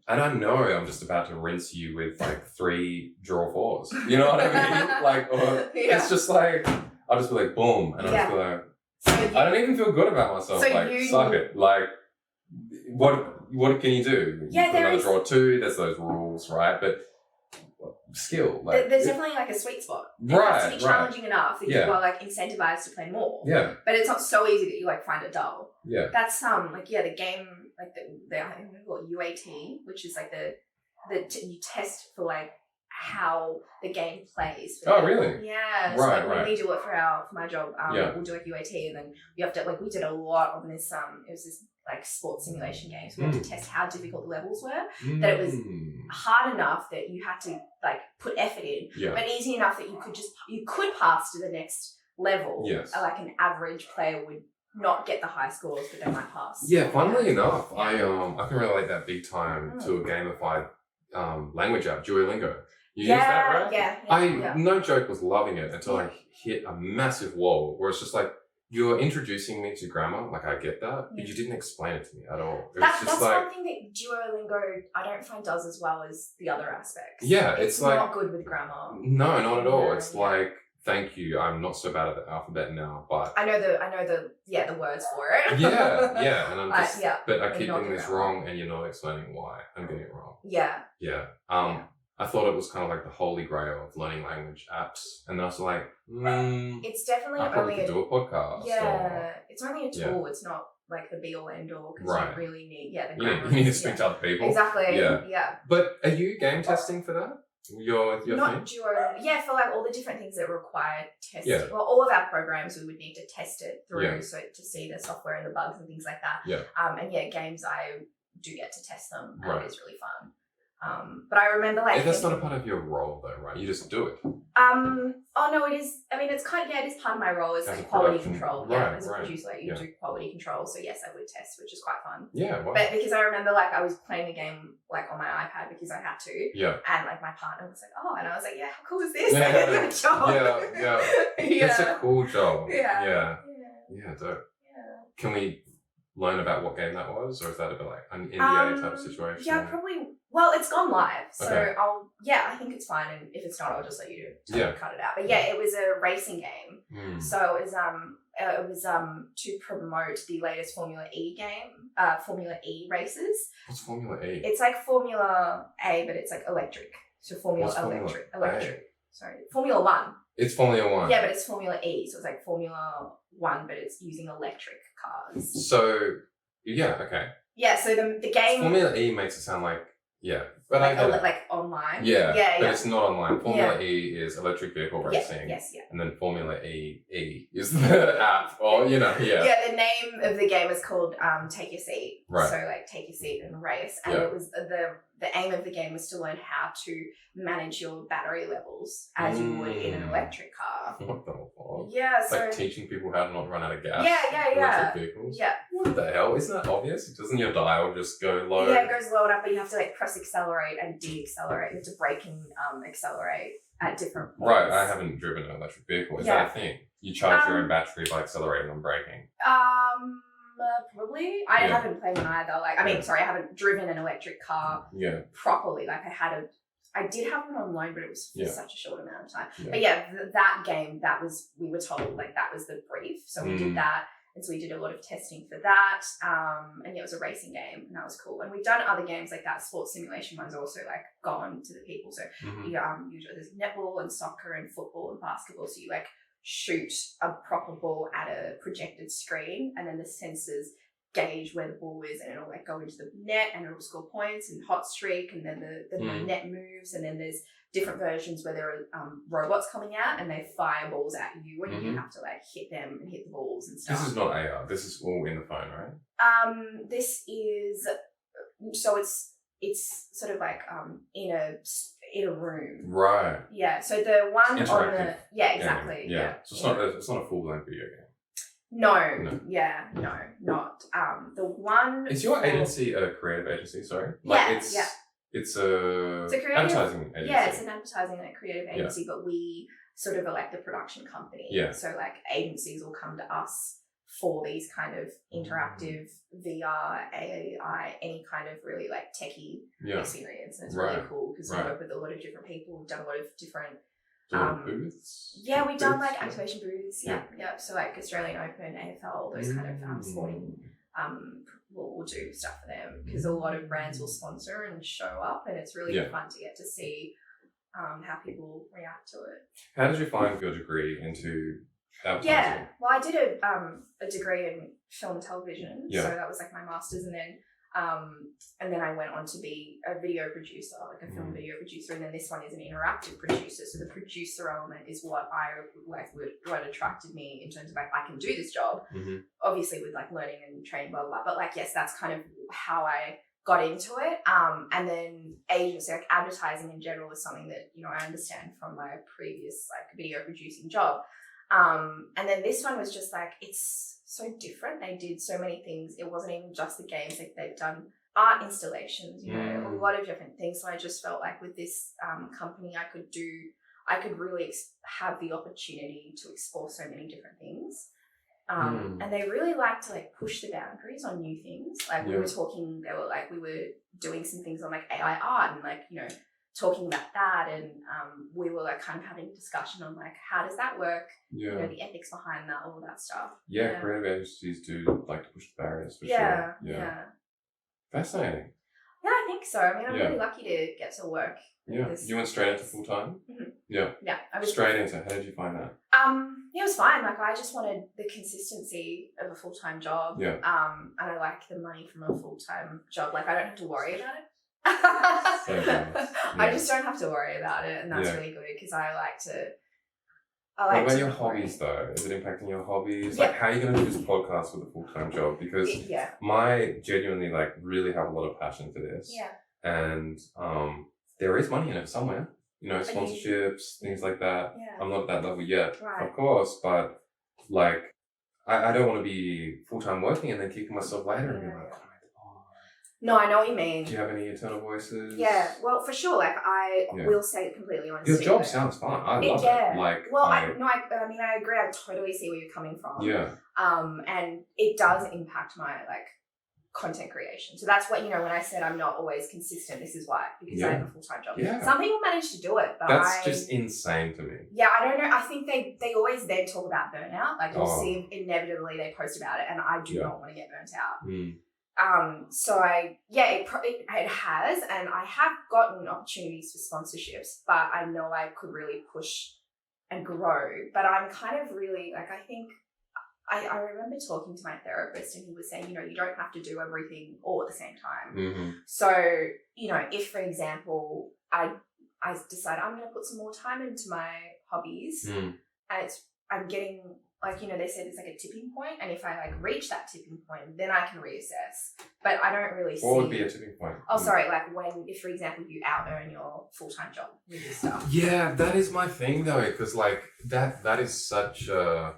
And I know I'm just about to rinse you with like 3 draw 4s. You know what I mean? Like, or it's just like, I'll just be like, boom. And I'll just be like, I don't even feel good about myself. So like, suck it. Like, what can you do? Yeah, there is. Draw 2, there's those rules, right? But skill. Like, there's definitely like a sweet spot. It has to be challenging enough that you are like incentivized to play more. Yeah. But it's not so easy that you like find it dull. Yeah. That's like the game like the I think we call it UAT, which is like you test for like how the game plays. Oh really? Yeah. So like when we do it for my job, we'll do like UAT and then you have to like we did a lot on this it was this like sports simulation games. We had to test how difficult the levels were. That it was hard enough that you had to like put effort in, but easy enough that you could pass to the next level. Yes. Like an average player would not get the high scores, but they might pass. Yeah, funnily enough, I can relate that big time to a gamified language app, Duolingo. You use that, right? Yeah. No joke, was loving it until I hit a massive wall where it's just like, you're introducing me to grammar, like I get that, but you didn't explain it to me at all. That's one thing that Duolingo I don't find does as well as the other aspects. Yeah, it's like not good with grammar. No, not at all. It's like, thank you, I'm not so bad at the alphabet now, but I know the words for it. yeah, and I'm just but I keep getting this wrong, and you're not explaining why I'm getting it wrong. Yeah. I thought it was kind of like the holy grail of learning language apps, and I was like, it's definitely I probably could do a podcast. Yeah, it's only a tool. It's not like the be all end all because you really need the grammar. You need to speak to other people. Exactly. Yeah. But are you game testing for that? Your not thing? for like all the different things that require testing. Yeah. Well, all of our programs we would need to test it through, so to see the software and the bugs and things like that. Yeah. And games I do get to test them, and it's really fun. But I remember that's not a part of your role though, right? You just do it. Oh no, it is. I mean, it's kind of, it is part of my role as like quality control. As a producer, you do quality control. So yes, I would test, which is quite fun. Yeah, wow. But because I remember like I was playing the game like on my iPad because I had to. Yeah. And like my partner was like, oh, and I was like, yeah, how cool is this? Yeah. Job. Yeah. It's a cool job. Yeah. Yeah, dope. Yeah. learn about what game that was, or is that a bit like an NDA type of situation? Yeah, probably. Well, it's gone live, so Okay. I think it's fine, and if it's not, I'll just let you cut it out. But yeah, it was a racing game, so it was to promote the latest Formula E game, Formula E races. What's Formula E? It's like Formula A, but it's like electric. So Formula Electric. Sorry, Formula One. It's Formula One. Yeah, but it's Formula E, so it's like Formula One, but it's using electric cars. So yeah, okay. Yeah, so the game Formula E makes it sound like but like, I get it. like online. Yeah, yeah, but it's not online. Formula E is electric vehicle racing. Yes. And then Formula E is the app, or Yeah, the name of the game is called Take Your Seat. Right. So like take your seat and race. And it was the aim of the game was to learn how to manage your battery levels as you would in an electric car. What the fuck? Yeah, so like teaching people how to not run out of gas. Yeah. Electric vehicles. Yeah. What the hell? Isn't that obvious? Doesn't your dial just go low? Yeah, it goes low enough, but you have to like press accelerate and de-accelerate. You have to brake and accelerate at different points. Right, I haven't driven an electric vehicle. Is that a thing? You charge your own battery by accelerating and braking? Probably. I haven't played one either. Like, I haven't driven an electric car properly. Like, I did have one on loan, but it was for such a short amount of time. Yeah. But that game, we were told, like, that was the brief. So we did that. And so we did a lot of testing for that. And it was a racing game, and that was cool. And we've done other games like that. Sports simulation ones also, like, gone to the people. So usually there's netball and soccer and football and basketball. So you, like, shoot a proper ball at a projected screen, and then the sensors gauge where the ball is, and it'll like go into the net and it'll score points and hot streak, and then the net moves, and then there's different versions where there are robots coming out and they fire balls at you, and you have to like hit them and hit the balls and stuff. This is not AR. This is all in the phone, right? This is so it's sort of like in a room. Right. Yeah. So the one on the exactly. Yeah. So it's not a full blown video game. No. Yeah. No. Not the one. Is your agency a creative agency? Sorry. Like it's a creative advertising agency. Yeah, it's an advertising and a creative agency, but we sort of are like the production company. Yeah. So like agencies will come to us for these kind of interactive VR, AI, any kind of really like techie experience. And it's really cool because we work with a lot of different people. We've done a lot of different booths? Yeah, we've done like activation booths. Yeah. So like Australian Open, AFL, those kind of sporting we'll do stuff for them because a lot of brands will sponsor and show up, and it's really fun to get to see how people react to it. How did you find your degree into advertising? Yeah, well, I did a degree in film and television, so that was like my master's, and then I went on to be a video producer, like a film video producer, and then this one is an interactive producer. So the producer element is what what attracted me in terms of like I can do this job, obviously with like learning and training, blah, blah, blah. But like, yes, that's kind of how I got into it. And then agency, like advertising in general is something that, I understand from my previous like video producing job. And then this one was just like, it's so different. They did so many things. It wasn't even just the games. Like they've done art installations, a lot of different things. So I just felt like with this company, I could really have the opportunity to explore so many different things. And they really like to like push the boundaries on new things. Like we were talking, we were doing some things on like AI art and like, talking about that, and we were like kind of having a discussion on like how does that work, the ethics behind that, all that stuff. Creative agencies do like to push the barriers for sure. Fascinating. Yeah, I think so. I mean, I'm really lucky to get to work. You went straight into full time. Yeah, I was straight into. How did you find that? It was fine. Like I just wanted the consistency of a full time job. And I like the money from a full time job. Like I don't have to worry about it. I just don't have to worry about it, and that's really good because I like to. What about your hobbies though? Is it impacting your hobbies? Like how are you going to do this podcast with a full-time job? Because my genuinely like really have a lot of passion for this. And there is money in it somewhere. Sponsorships, things like that. I'm not at that level yet, of course, but like I don't want to be full-time working and then kicking myself later and be like, oh my God. No, I know what you mean. Do you have any internal voices? Yeah, well, for sure. Like, I will say it completely honestly. Your job sounds fun. I love it. Like, well, I mean, I agree. I totally see where you're coming from. Yeah. And it does impact my like content creation. So that's what, when I said I'm not always consistent, this is why, because I have a full-time job. Yeah. Some people manage to do it, but that's just insane to me. Yeah, I don't know. I think they always then talk about burnout. Like you'll see inevitably they post about it, and I do not want to get burnt out. So it has, and I have gotten opportunities for sponsorships, but I know I could really push and grow. But I'm kind of really like, I think I remember talking to my therapist, and he was saying, you don't have to do everything all at the same time. So, if for example, I decide I'm going to put some more time into my hobbies, and I'm getting like, they said it's like a tipping point, and if I like reach that tipping point, then I can reassess. But I don't really see. What would be a tipping point? Oh, sorry, like if for example you out earn your full-time job with this stuff. Yeah, that is my thing though, because like that is such a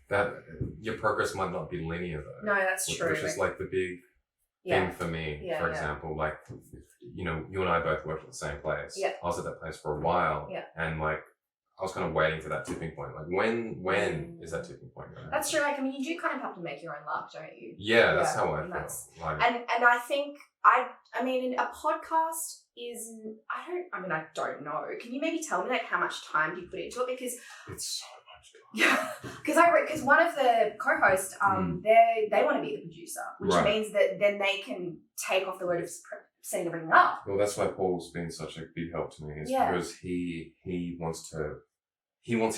that your progress might not be linear though. No, that's true. Which is like the big thing for me. For example, like you and I both worked at the same place. Yeah. I was at that place for a while. Yeah. And like I was kind of waiting for that tipping point. Like when is that tipping point going? That's true. Like, I mean, you do kind of have to make your own luck, don't you? Yeah, that's how I feel. Like, and I think I mean, a podcast is, I don't know. Can you maybe tell me like how much time do you put into it? Because it's so much time. Yeah, because one of the co-hosts, they want to be the producer, which means that then they can take off the load of setting everything up. Well, that's why Paul's been such a big help to me, is because he wants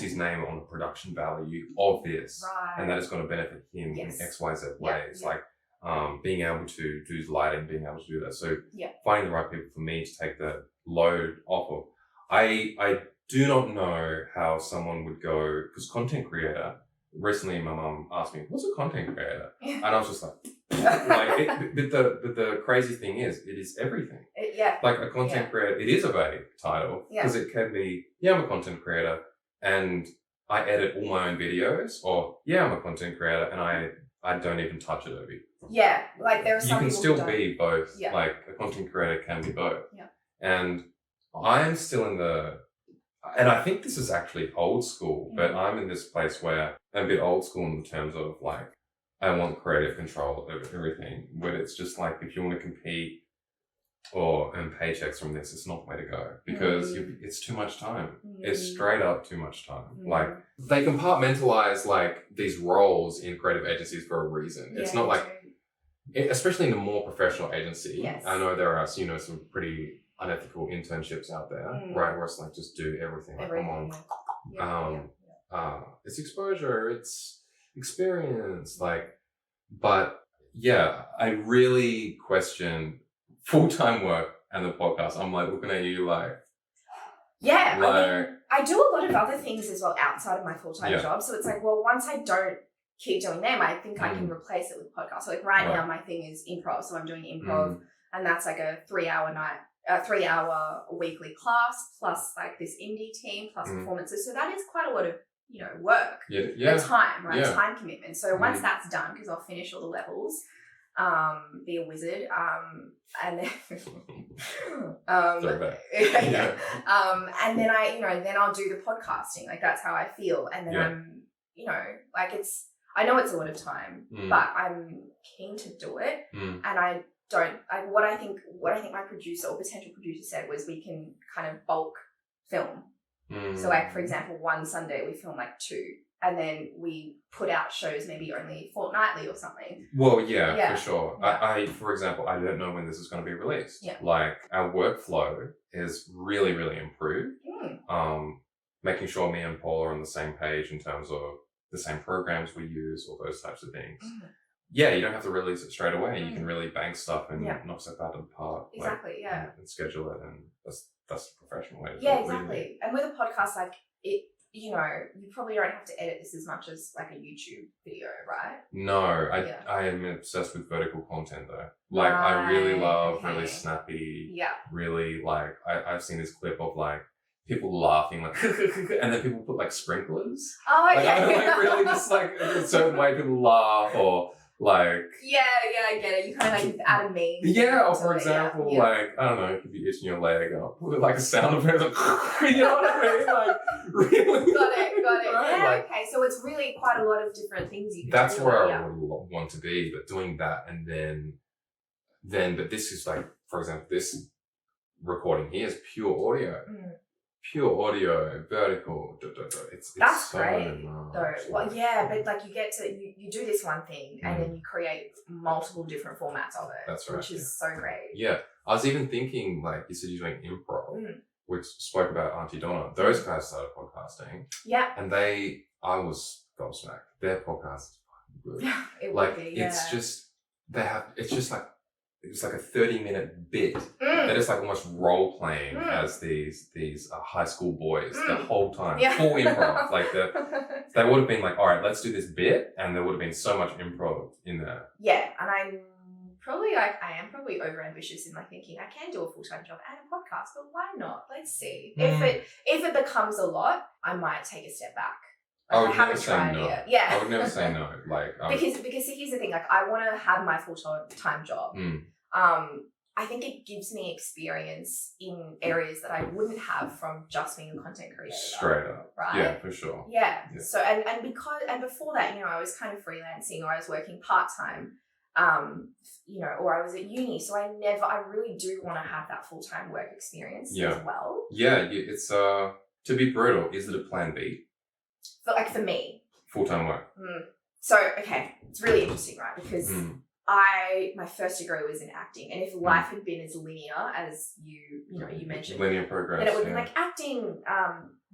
his name on the production value of this, and that is going to benefit him in X, Y, Z ways, like being able to do lighting, being able to do that. So finding the right people for me to take the load off of. I do not know how someone would go, because content creator. Recently, my mum asked me, "What's a content creator?" And I was just like, but the crazy thing is, it is everything. Like a content creator, it is a vague title because it can be, I'm a content creator and I edit all my own videos, or I'm a content creator and I don't even touch Adobe. Yeah, like there are some. You can still be both. Yeah. Like a content creator can be both. Yeah. And I'm still in and I think this is actually old school, but I'm in this place where I'm a bit old school in terms of like, I want creative control over everything, but it's just like, if you want to compete or earn paychecks from this, it's not the way to go, because it's too much time. It's straight up too much time. Like, they compartmentalize like these roles in creative agencies for a reason. It's not like, especially in a more professional agency, I know there are, some pretty unethical internships out there, right? Where it's like, just do everything. Like, come on. It's exposure, it's experience, like, but I really question full-time work and the podcast. I'm like looking at you like, I mean, I do a lot of other things as well outside of my full-time job. So it's like, well, once I don't keep doing them, I think I can replace it with podcasts. So like now my thing is improv. So I'm doing improv and that's like a 3-hour weekly class, plus like this indie team, plus performances. So that is quite a lot of, work. Time, right? Time commitment. So once that's done, because I'll finish all the levels, be a wizard, and then and then then I'll do the podcasting. Like, that's how I feel. And then I'm, like, I know it's a lot of time, but I'm keen to do it. And what I think my producer or potential producer said was, we can kind of bulk film. So like, for example, one Sunday we film like 2, and then we put out shows maybe only fortnightly or something. Well, for sure. I for example, I don't know when this is going to be released. Like, our workflow is really, really improved. Making sure me and Paul are on the same page in terms of the same programs we use, all those types of things. You don't have to release it straight away. You can really bank stuff and knock stuff out of the park. Exactly, and schedule it, and that's the professional way to do it. Exactly. Really. And with a podcast, like, it, you probably don't have to edit this as much as like a YouTube video, right? No, I am obsessed with vertical content though. Like, I really love really snappy, really, like, I've seen this clip of like people laughing like and then people put like sprinklers. Like, I don't like really just like a certain way people laugh, or like get it. You kind of like add a meme. Yeah, or for example, like, I don't know, it could be itching your leg or put like a sound effect, like, you know what I mean? Like, really? Got it. Right? Yeah, Like, okay. So it's really quite a lot of different things you can that's do. where I would want to be, but doing that and but this is like, for example, this recording here is pure audio. Pure audio, vertical, That's so great. much. Though, well, yeah, but like you get to you do this one thing and then you create multiple different formats of it. That's right, which is so great. Yeah, I was even thinking, like you said, you're doing improv, which spoke about Aunty Donna. Those guys started podcasting. Yeah, and I was gobsmacked. Their podcast is fucking good. It like would be, yeah. it's just it's like a 30-minute bit that is like almost role playing as these high school boys the whole time, full improv. Like they would have been like, all right, let's do this bit, and there would have been so much improv in there. Yeah, and I am probably over ambitious in like thinking I can do a full-time job and a podcast, but why not? Let's see. If it becomes a lot, I might take a step back. Like, I would never say no. Yeah. I would never say no. Like because here's the thing, like I want to have my full-time job. I think it gives me experience in areas that I wouldn't have from just being a content creator. Straight up. Right? Yeah, for sure. Yeah. So and before that, you know, I was kind of freelancing or I was working part-time, you know, or I was at uni. So I really do want to have that full-time work experience as well. Yeah, it's to be brutal, is it a plan B? For me. Full-time work. So, okay, it's really interesting, right? Because my first degree was in acting, and if life had been as linear as you mentioned, linear progress, then it would be like acting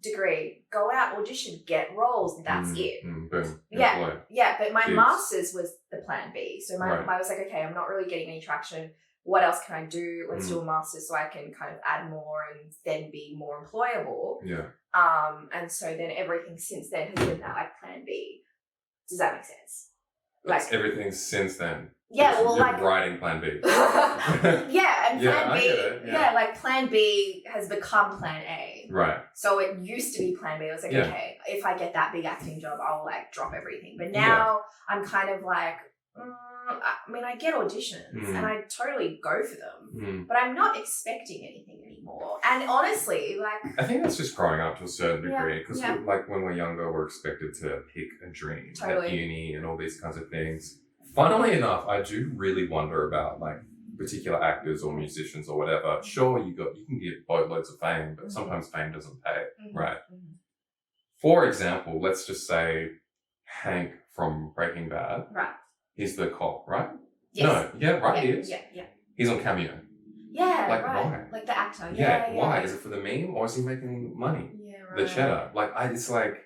degree, go out, audition, get roles, and that's it. Boom. Yeah. But my master's was the plan B. So I was like, okay, I'm not really getting any traction. What else can I do? Let's do a master's so I can kind of add more and then be more employable. Yeah. And so then everything since then has been that like plan B. Does that make sense? Like everything since then. Yeah, well, you're like writing plan B. and plan B. I get it, yeah, like plan B has become plan A. Right. So it used to be plan B. I was like, okay, if I get that big acting job, I'll like drop everything. But now I'm kind of like, I mean, I get auditions and I totally go for them, but I'm not expecting anything anymore. And honestly, like, I think that's just growing up to a certain degree, because like when we're younger, we're expected to pick a dream at uni and all these kinds of things. Funnily enough, I do really wonder about like particular actors or musicians or whatever. Sure, you can get boatloads of fame, but sometimes fame doesn't pay, right? For example, let's just say Hank from Breaking Bad. Right. He's the cop, right? Yes. No, yeah, right, he is. Yeah. He's on Cameo. Yeah, like, right. why? Like the actor. Yeah, why? Is it for the meme or is he making money? Yeah, right. The cheddar. Like, it's like,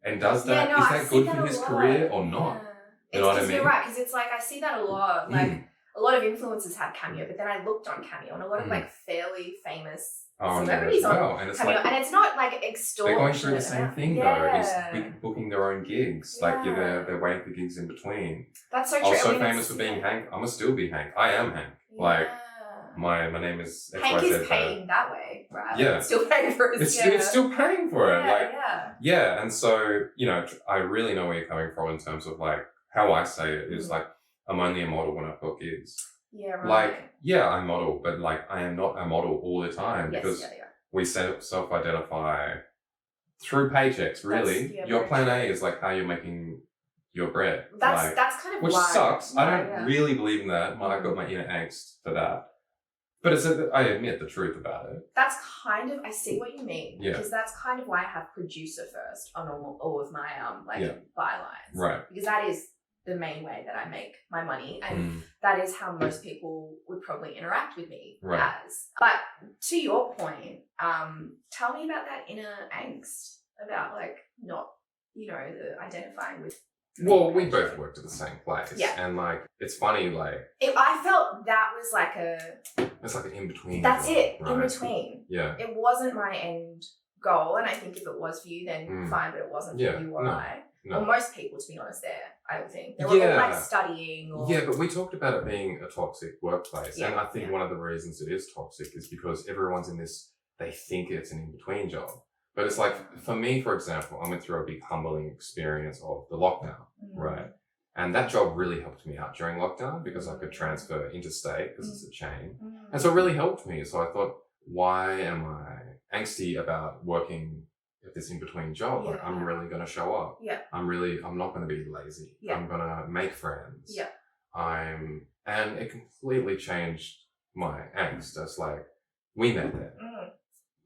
and does that, is that good for his career or not? You know what I mean? You're right, because it's like, I see that a lot. Like, a lot of influencers have Cameo, but then I looked on Cameo and a lot of like fairly famous celebrities on and it's Cameo. like, and it's not like extortion. They're going through the same thing though, is booking their own gigs. Like, they're waiting for gigs in between. That's so true. I was so famous for being Hank, I must still be Hank. I am Hank. Like, my name is XYZ. Hank is paying that way, right? Yeah. It's still paying for it. It's still paying for it. Yeah. And so, you know, I really know where you're coming from in terms of like, how I say it is like, I'm only a model when I've got gigs. Yeah, right. Like, I model, but like, I am not a model all the time because we self-identify through paychecks, really. Your plan A is like how you're making your bread. That's kind of which why. Sucks. I don't really believe in that. I've got my inner angst for that. But I admit the truth about it. That's kind of, I see what you mean. Yeah. Because that's kind of why I have producer first on all of my bylines. Right. Because that is the main way that I make my money, and that is how most people would probably interact with me as. But to your point, tell me about that inner angst about like not, the identifying with. Well, we both worked at the same place, and like it's funny, like I felt that was like it's like an in between. That's it, right? in between. Yeah, it wasn't my end goal, and I think if it was for you, then fine, but it wasn't for you or I. No. Or most people, to be honest, I would think. They were all like studying. Or... Yeah, but we talked about it being a toxic workplace. And I think one of the reasons it is toxic is because everyone's in this, they think it's an in-between job. But it's like, for me, for example, I went through a big humbling experience of the lockdown, right? And that job really helped me out during lockdown because I could transfer interstate because it's a chain. And so it really helped me. So I thought, why am I angsty about working at this in-between job? Like, I'm really going to show up. I'm not going to be lazy. I'm going to make friends. And it completely changed my angst. It's like, we met there.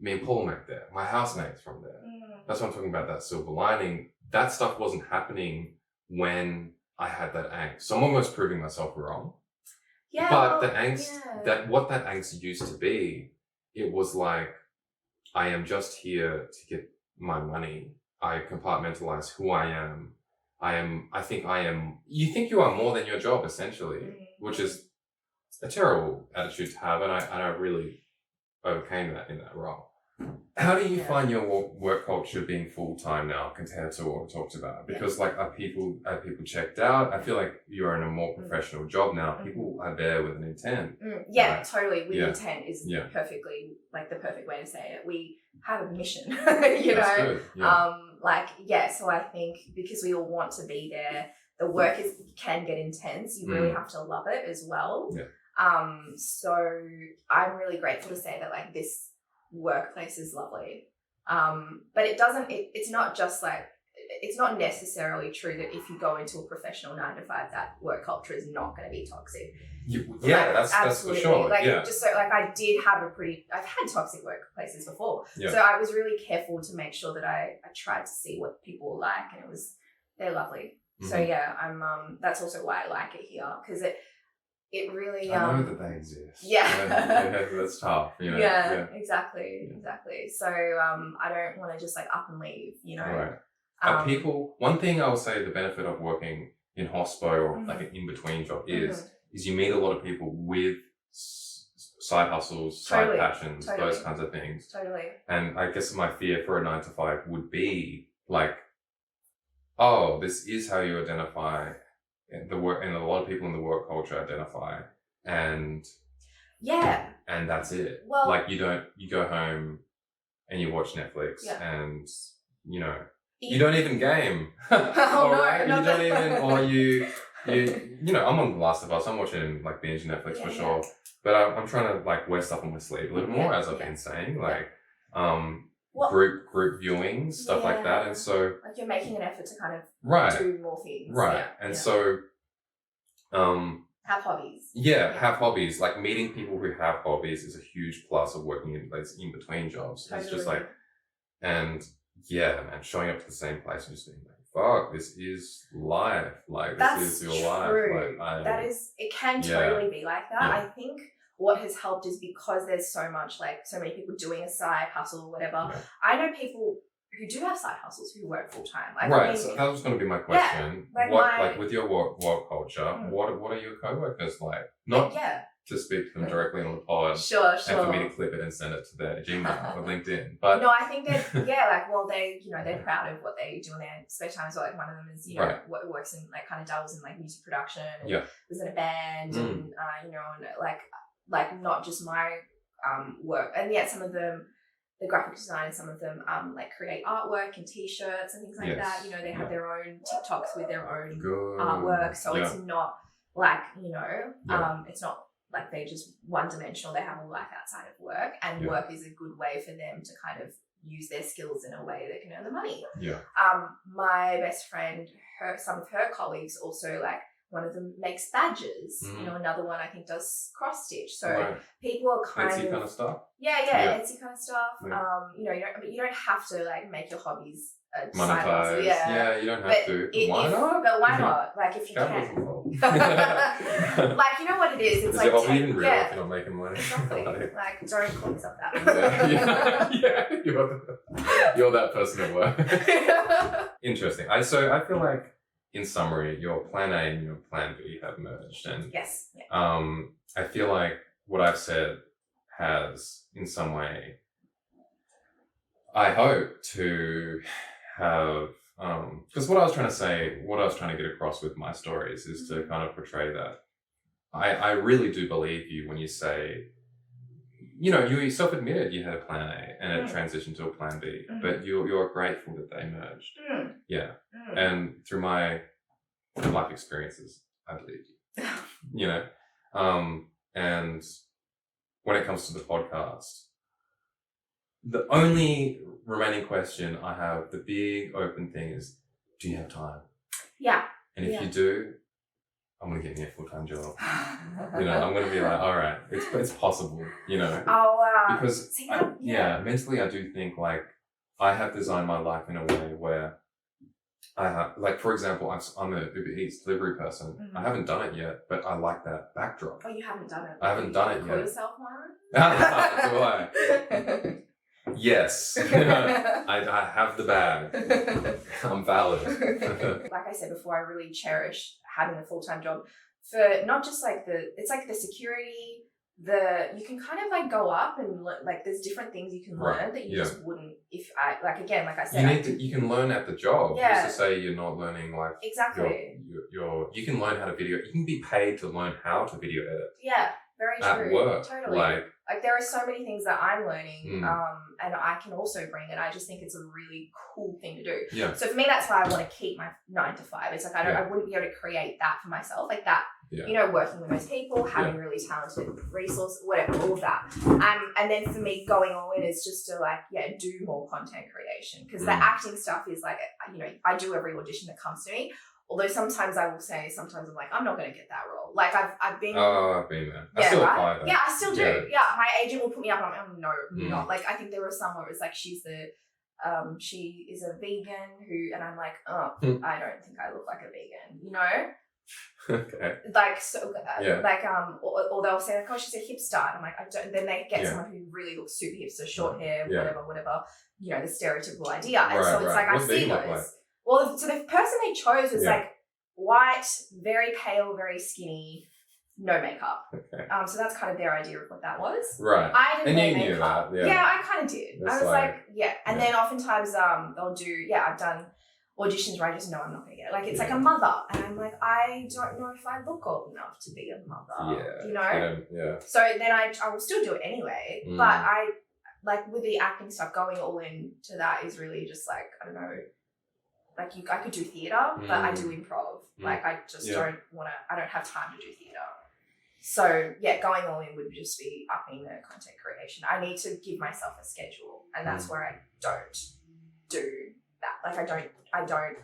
Me and Paul met there. My housemate's from there. That's what I'm talking about, that silver lining. That stuff wasn't happening when I had that angst. So I'm almost proving myself wrong. But the angst, what that angst used to be, it was like, I am just here to get my money. I compartmentalize who I am. You think you are more than your job, essentially, which is a terrible attitude to have. And I really overcame that in that role. How do you find your work culture being full-time now compared to what we talked about? Because like, are people checked out? I feel like you're in a more professional job now. People are there with an intent. Right? Totally. With intent is perfectly, like, the perfect way to say it. We have a mission, you That's know? Good. So I think because we all want to be there, the work can get intense. You really have to love it as well. So I'm really grateful to say that, like, this workplace is lovely, but it's not just like, it's not necessarily true that if you go into a professional 9-to-5 that work culture is not going to be toxic. That's for sure. Just so, like, I've had toxic workplaces before, so I was really careful to make sure that I tried to see what people like, and they're lovely. So I'm that's also why I like it here, because it really I know that they exist. That's tough, you know. Exactly. So I don't want to just like up and leave, you know. People, one thing I will say, the benefit of working in hospo or like an in-between job is you meet a lot of people with side hustles, side passions, those kinds of things. And I guess my fear for a 9-to-5 would be like, oh, this is how you identify the work, and a lot of people in the work culture identify, and that's it. Well, like, you go home and you watch Netflix, and you know, you don't even game. You don't even, or you know, I'm on The Last of Us. I'm watching, like, binge Netflix for sure, but I'm trying to like wear stuff on my sleeve a little more, as I've been saying, like group viewings, stuff like that, and so like, you're making an effort to kind of do more things, and so have hobbies. Have hobbies. Like, meeting people who have hobbies is a huge plus of working in those in between jobs. It's just like, and man, showing up to the same place and just being like, fuck, this is life. Like, this is your life. Like, it can totally be like that. I think what has helped is because there's so many people doing a side hustle or whatever. I know people who do have side hustles who work full time. So that was going to be my question. With your work culture, what are your co-workers like? Not to speak to them directly on the pod. Sure. And for me to clip it and send it to their Gmail or LinkedIn. But no, I think they're they're proud of what they do in their spare time. So like, one of them is works in like kind of dabbles in like music production and was in a band and and not just my work, and some of them, the graphic designers, some of them like create artwork and t-shirts and things like that. You know, they have their own TikToks with their own artwork, so it's not like, it's not like they just one-dimensional. They have a life outside of work, and work is a good way for them to kind of use their skills in a way that can earn the money. My best friend, some of her colleagues also, like, one of them makes badges. You know, another one I think does cross stitch. So people are Etsy kind of stuff. Etsy kind of stuff. You don't have to like make your hobbies a side hustle. You don't have to. Why not? But why not? Like, if you can. Like, you know what it is? It's is your hobby even real if you're not making money? Exactly. Like, don't call yourself that. You're that person at work. Interesting. So I feel like, in summary, your plan A and your plan B have merged, and I feel like what I've said has, in some way, I hope to have, because what I was trying to get across with my stories is to kind of portray that I really do believe you when you say, you know, you self-admitted you had a plan A and it transitioned to a plan B, but you're grateful that they merged. And through my life experiences, I believe you. You know? And when it comes to the podcast, the only remaining question I have, the big open thing is, do you have time? Yeah. And if you do, I'm going to get me a full-time job. You know, I'm going to be like, all right, it's possible, you know? Oh, wow. Because, mentally I do think, like, I have designed my life in a way where I have, like, for example, I'm an Uber Eats delivery person. Mm-hmm. I haven't done it yet, but I like that backdrop. Oh, you haven't done it? I haven't done it yet. Call yourself one? Do I? Yes. I have the bag. I'm valid. Like I said before, I really cherish having a full-time job for not just like it's like the security, you can kind of like go up and like there's different things you can learn that you just wouldn't if like I said you can learn at the job. Yeah. Just to say you're not learning like exactly. You can learn how to video. You can be paid to learn how to video edit. Yeah, very true. At work, totally. Like there are so many things that I'm learning, and I can also bring it. I just think it's a really cool thing to do. Yeah. So for me, that's why I want to keep my 9 to 5. It's like I wouldn't be able to create that for myself, like that. Yeah. You know, working with those people, having really talented resources, whatever, all of that. And then for me, going all in is just to do more content creation because the acting stuff is like, you know, I do every audition that comes to me. Although sometimes I will say, sometimes I'm like, I'm not going to get that role. Like I've been. Oh, I've been there. Yeah, I still right? apply though. Yeah, I still do. Yeah, my agent will put me up and I'm like, oh, no, not. Like I think there was some where it was like, she is a vegan and I'm like, oh, I don't think I look like a vegan, you know? Okay. Like, so, or they'll say, like, oh, she's a hipster. And I'm like, I don't. Then they get someone who really looks super hipster, short hair, whatever, you know, the stereotypical idea. And so it's like, I see those. Like? Well, so the person they chose was like white, very pale, very skinny, no makeup. Okay. So that's kind of their idea of what that was. Right. I didn't know makeup. Knew that. Yeah, I kind of did. That's I was like And then oftentimes they'll do, I've done auditions where I just know I'm not going to get it. Like, it's like a mother. And I'm like, I don't know if I look old enough to be a mother. Yeah. You know? Yeah. So then I will still do it anyway. But I, like, with the acting stuff, going all into that is really just like, I don't know, like I could do theatre, but I do improv. Like, I just don't want to, I don't have time to do theatre. So, going all in would just be upping the content creation. I need to give myself a schedule. And that's where I don't do that. Like, I don't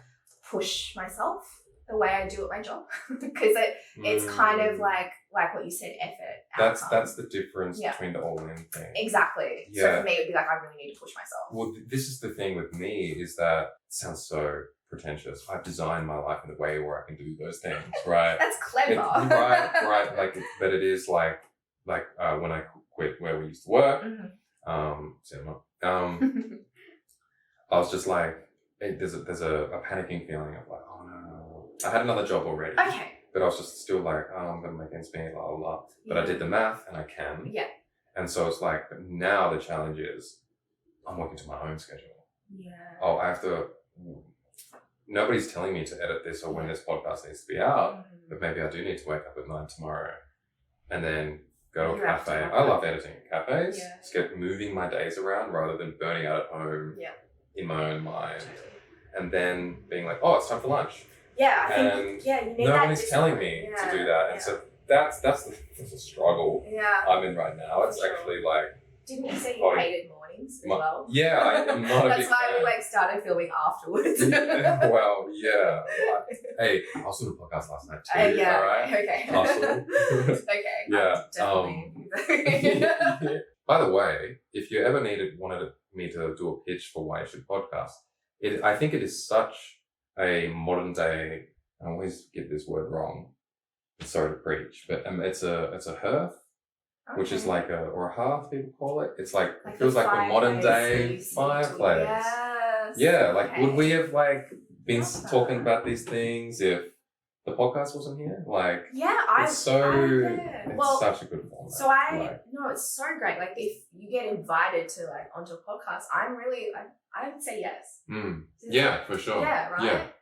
push myself the way I do at my job because it's kind of like what you said, effort. That's the difference between the all-in thing. Exactly. Yeah. So for me, it would be like, I really need to push myself. Well, this is the thing with me is that it sounds so pretentious. I've designed my life in a way where I can do those things, right? That's clever. Right. Like, but it is like when I quit where we used to work, cinema. I was just like, there's a panicking feeling of like, oh no. I had another job already. Okay. But I was just still like, oh, I'm going to make ends meet, blah, blah, blah. But I did the math and I can. Yeah. And so it's like, now the challenge is I'm working to my own schedule. Yeah. Oh, I have to, nobody's telling me to edit this or when this podcast needs to be out, but maybe I do need to wake up at 9 tomorrow and then go to a cafe. I love editing at cafes. Yeah. Just get moving my days around rather than burning out at home in my own mind. And then being like, oh, it's time for lunch. Yeah, I think, you need that. Nobody's telling me to do that. And so that's the struggle I'm in right now. It's actually like... Didn't you say you hated mornings as well? Yeah, I'm not a big fan. That's why we started filming afterwards. Well, yeah. Hey, I was doing a podcast last night too, all right? Okay. Hustle. Okay. Yeah. Definitely. By the way, if you ever wanted me to do a pitch for Why You Should Podcast, I think it is such a modern day, I always get this word wrong, sorry to preach, but it's a hearth, which is like or a hearth people call it. It's like it feels like a modern day fireplace. Yes. Yeah, like would we have been talking about these things if the podcast wasn't here? Like it's such a good format. So it's so great. Like if you get invited to onto a podcast, I would say yes. Yeah, for sure. Yeah, right?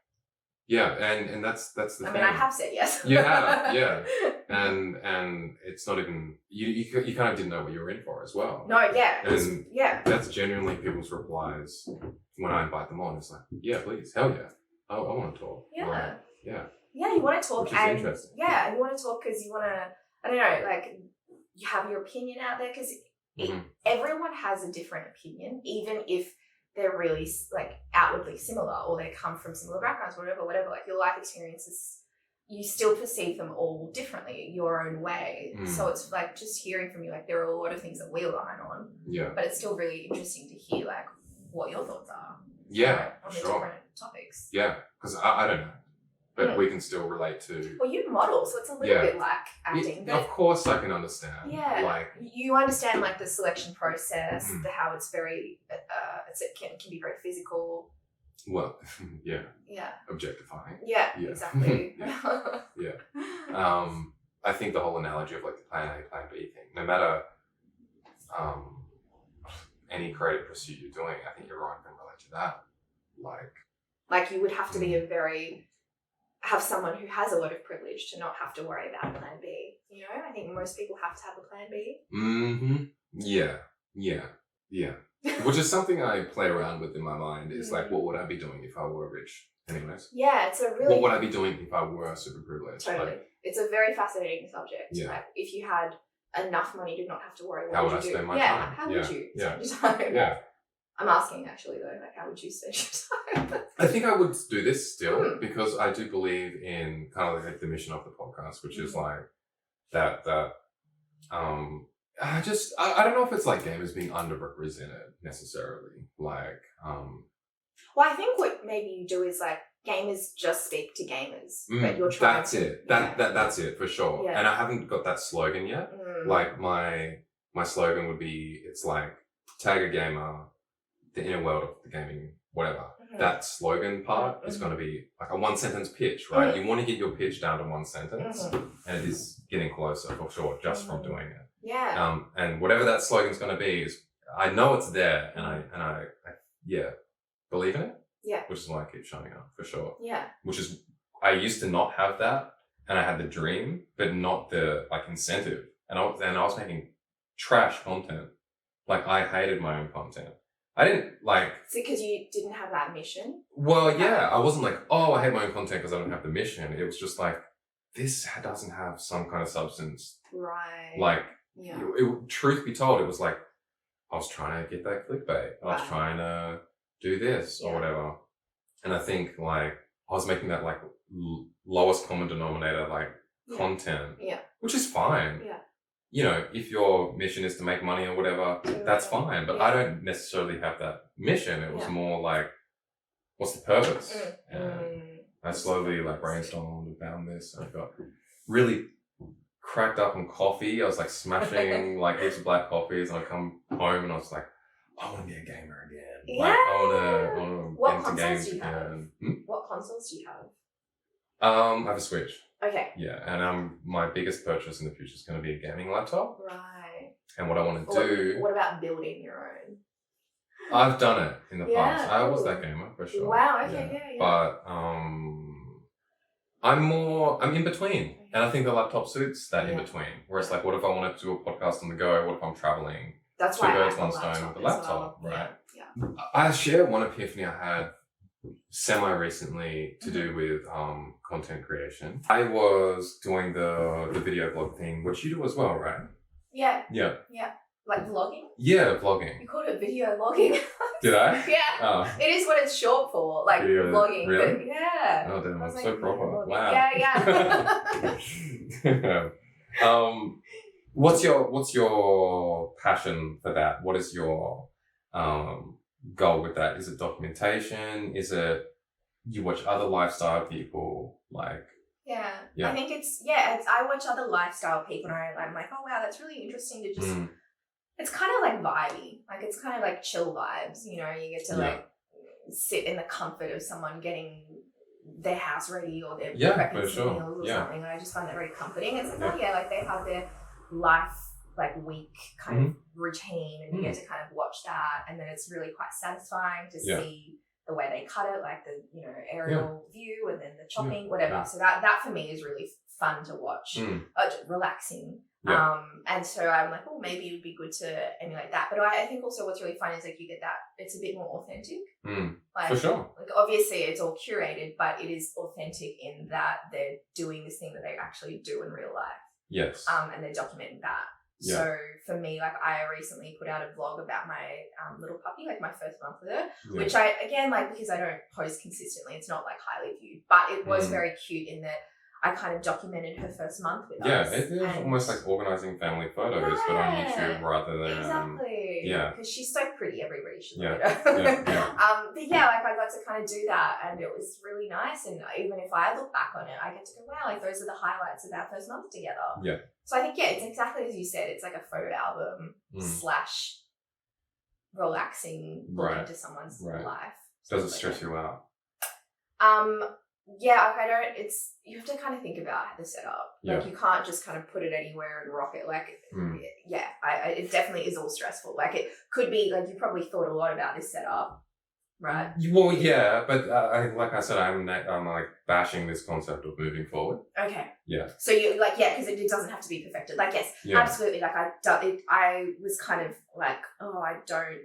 Yeah, and that's the thing. I mean, I have said yes. You have, yeah. And it's not even, you kind of didn't know what you were in for as well. No, yeah. And that's genuinely people's replies when I invite them on. It's like, yeah, please, hell yeah. I want to talk. Yeah. Yeah. Yeah, you want to talk. Which is interesting. Yeah, you want to talk because you want to, I don't know, like, you have your opinion out there because everyone has a different opinion, even if they're really, like, outwardly similar or they come from similar backgrounds, whatever. Like, your life experiences, you still perceive them all differently, your own way. So it's, like, just hearing from you, like, there are a lot of things that we align on. Yeah. But it's still really interesting to hear, like, what your thoughts are. Yeah, on the different topics. Yeah, because I don't know. But we can still relate to... Well, you model, so it's a little bit like acting. But of course I can understand. Yeah. Like, you understand, like, the selection process, how it's very... it can be very physical. Well, yeah. Yeah. Objectifying. Yeah, exactly. I think the whole analogy of, like, the plan A, plan B thing, no matter any creative pursuit you're doing, I think everyone can relate to that. Like you would have to be have someone who has a lot of privilege to not have to worry about plan B. You know, I think most people have to have a plan B. Yeah. Which is something I play around with in my mind is like, what would I be doing if I were rich? Anyways. Yeah, it's a really... What would I be doing if I were super privileged? Totally. Like, it's a very fascinating subject. Yeah. Like, if you had enough money to not have to worry, how would I do? spend my time? How would you spend your time? Yeah. I'm asking, actually, though, like, how would you spend your time? I think I would do this still because I do believe in kind of like the mission of the podcast, which is like that I don't know if it's like gamers being underrepresented necessarily. Like, well, I think what maybe you do is like gamers just speak to gamers, but you're trying that's it. That's it for sure. Yeah. And I haven't got that slogan yet. Like my slogan would be, it's like tag a gamer, the inner world of the gaming, whatever. That slogan part is going to be like a 1-sentence pitch, right? You want to get your pitch down to 1 sentence, and it is getting closer for sure just from doing it. Yeah. And whatever that slogan's going to be is, I know it's there, and I believe in it. Yeah. Which is why I keep showing up for sure. Yeah. Which is, I used to not have that, and I had the dream, but not the like incentive, and I was making trash content. Like, I hated my own content. I didn't like... So because you didn't have that mission? Well, yeah. I wasn't like, oh, I hate my own content because I don't have the mission. It was just like, this doesn't have some kind of substance. Right. Like, truth be told, it was like, I was trying to get that clickbait. I was trying to do this or whatever. And I think, like, I was making that, like, lowest common denominator, like, content. Yeah. Which is fine. Yeah. You know, if your mission is to make money or whatever, that's fine. But I don't necessarily have that mission. It was more like, what's the purpose? And I slowly like brainstormed and found this. And I got really cracked up on coffee. I was like smashing like heaps of black coffees, and I come home and I was like, I want to be a gamer again. Yeah. Like, I want to get into games again. What consoles do you have? I have a Switch. Okay. Yeah, and my biggest purchase in the future is going to be a gaming laptop. Right. And what I want to do... What about building your own? I've done it in the past. I was that gamer, for sure. Wow, okay, yeah. But I'm in between. And I think the laptop suits that in between. Where it's like, what if I wanted to do a podcast on the go? What if I'm traveling? That's Two birds, one stone with a laptop, right? Yeah. I share one epiphany I had semi-recently to do with content creation. I was doing the video blog thing, which you do as well, right? Yeah. Yeah. Yeah. Like vlogging? Yeah, vlogging. You called it video logging. Did I? Yeah. Oh. It is what it's short for, like video, vlogging. Really? But yeah. Oh damn, that's like, so proper. Wow. Yeah. What's your passion for that? What is your goal with that? Is it documentation? Is it you watch other lifestyle people like? Yeah. I think I watch other lifestyle people and I'm like, oh wow, that's really interesting to just. It's kind of like vibey, like it's kind of like chill vibes. You know, you get to like sit in the comfort of someone getting their house ready or their prepping some meals or something. And I just find that very comforting. It's like like they have their life like week kind of routine, and you get to kind of watch that, and then it's really quite satisfying to see the way they cut it, like the aerial view and then the chopping, whatever. So that for me is really fun to watch, just relaxing. And so I'm like, oh, maybe it would be good to emulate that. But I think also what's really fun is like you get that it's a bit more authentic. For sure. Like obviously it's all curated, but it is authentic in that they're doing this thing that they actually do in real life. Yes. And they're documenting that. Yeah. So for me, like I recently put out a vlog about my little puppy, like my first month with her, which I, again, like because I don't post consistently, it's not like highly viewed, but it was very cute in that I kind of documented her first month with us. Yeah, it was almost like organising family photos, but on YouTube rather than... Exactly. Because she's so pretty, everybody should look at her. But like I got to kind of do that and it was really nice. And even if I look back on it, I get to go, wow, like those are the highlights of our first month together. Yeah. So I think, it's exactly as you said. It's like a photo album / relaxing look into someone's life. Does it stress you out? Yeah, like I don't, you have to kind of think about the setup. Like you can't just kind of put it anywhere and rock it. Like, it definitely is all stressful. Like it could be, like you probably thought a lot about this setup, right? Well, yeah, but like I said, I'm like bashing this concept of moving forward. Okay. Yeah. So you like, because it doesn't have to be perfected. Like, yes, absolutely. Like I was kind of like, oh, I don't,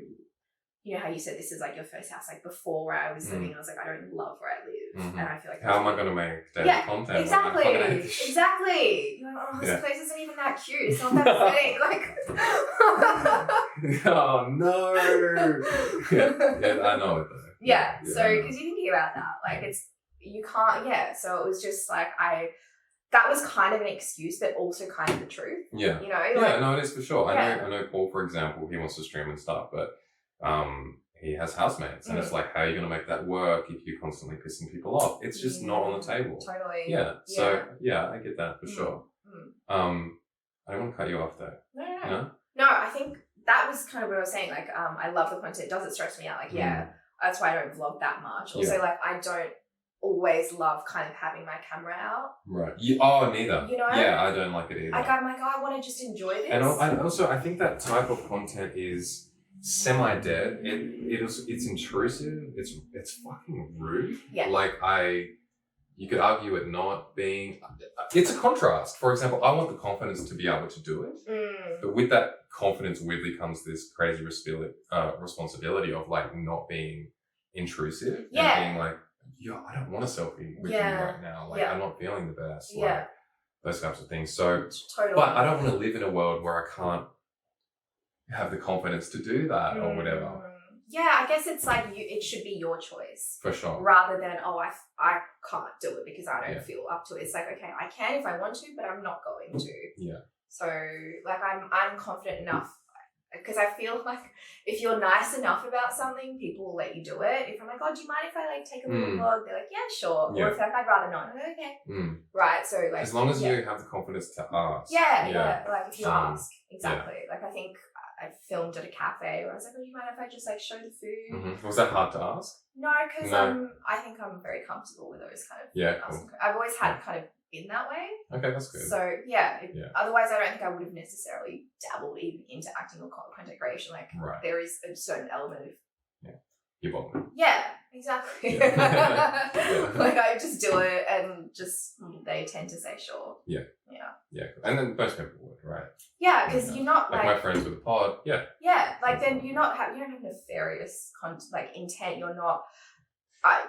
you know how you said this is like your first house, like before where I was living, I was like, I don't love where I live. And I feel like... How am I going to make daily content? Exactly. Exactly. You're like, oh, this place isn't even that cute. It's not that aesthetic. Like... oh, no. I know it though. Yeah. So, because you're thinking about that. Like, you can't, so it was just like, that was kind of an excuse, but also kind of the truth. Yeah. You know? Like, no, it is for sure. I know Paul, for example, he wants to stream and stuff, but he has housemates and it's like, how are you going to make that work if you're constantly pissing people off? It's just not on the table. Totally. Yeah. So, I get that for sure. I don't want to cut you off though. No, I think that was kind of what I was saying. Like, I love the content. Does it stress me out? Like, that's why I don't vlog that much. Also, like, I don't always love kind of having my camera out. Right. Neither. You know? Yeah, I don't like it either. Like, I'm like, I want to just enjoy this. And also, I think that type of content is semi-dead. It's intrusive. It's fucking rude. Yeah. Like you could argue it not being. It's a contrast. For example, I want the confidence to be able to do it, but with that confidence, weirdly comes this crazy responsibility of like not being intrusive and being like, I don't want a selfie with you right now. Like I'm not feeling the best. Like those types of things. So, totally. But I don't want to live in a world where I can't have the confidence to do that or whatever. Yeah, I guess it's like it should be your choice. For sure. Rather than, I can't do it because I don't feel up to it. It's like, okay, I can if I want to, but I'm not going to. Yeah. So like I'm confident enough because I feel like if you're nice enough about something, people will let you do it. If I'm like, oh, do you mind if I like take a little vlog? They're like, yeah, sure. Or if they're like, I'd rather not. I'm like, okay. Right. So like, as long as you have the confidence to ask. Yeah. Like if you ask, exactly. Like I think I filmed at a cafe where I was like, oh, do you mind if I just like show the food? Was that hard to ask? No, because I think I'm very comfortable with those kind of cool. I've always had kind of been that way. Okay, that's good. So otherwise I don't think I would have necessarily dabbled even into acting or content creation. Like there is a certain element of you bought me. Yeah, exactly. Like I just do it and just they tend to say sure. Yeah, and then most people would, right? Yeah, because you're not like my friends with a pod. Yeah, like then you don't have nefarious intent. You're not.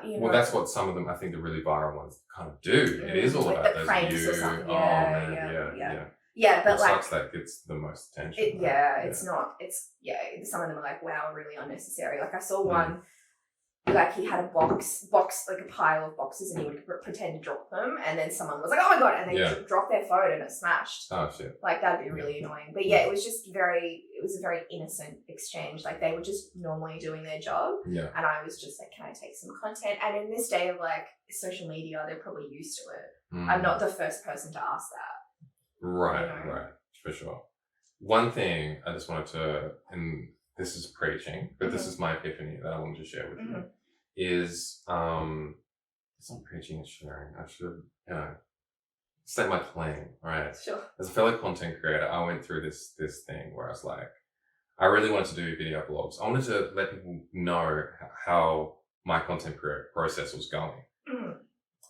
Well, that's what some of them, I think, the really viral ones kind of do. It is all like about the those pranks views. or something. Yeah, but it sucks that gets the most attention. It's not. It's some of them are like, wow, really unnecessary. Like I saw one. Like he had a box, like a pile of boxes, and he would pretend to drop them, and then someone was like, "Oh my god!" and they dropped their phone and it smashed. Oh shit! Like that'd be really annoying. But it was just it was a very innocent exchange. Like they were just normally doing their job, and I was just like, "Can I take some content?" And in this day of like social media, they're probably used to it. I'm not the first person to ask that. Right, for sure. One thing I just wanted to, and this is preaching, but this is my epiphany that I wanted to share with you, is, it's not preaching, it's sharing. I should, state my claim, right? Sure. As a fellow content creator, I went through this thing where I was like, I really wanted to do video blogs. I wanted to let people know how my content process was going.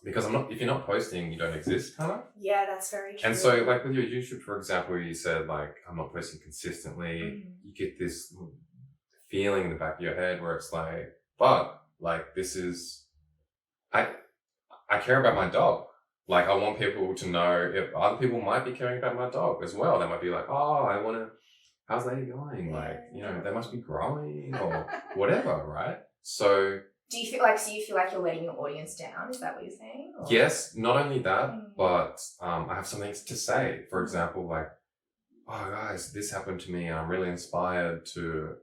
because if you're not posting, you don't exist, kind of. Yeah, that's very true. And so, like with your YouTube, for example, you said like, I'm not posting consistently. You get this feeling in the back of your head where it's like, but like this is, I care about my dog. Like I want people to know if other people might be caring about my dog as well. They might be like, oh, how's Lady going? Like, you know, they must be growing or whatever, right? So. Do you feel like you're letting your audience down? Is that what you're saying? Or? Yes, not only that, but I have something to say. For example, like, oh guys, this happened to me and I'm really inspired to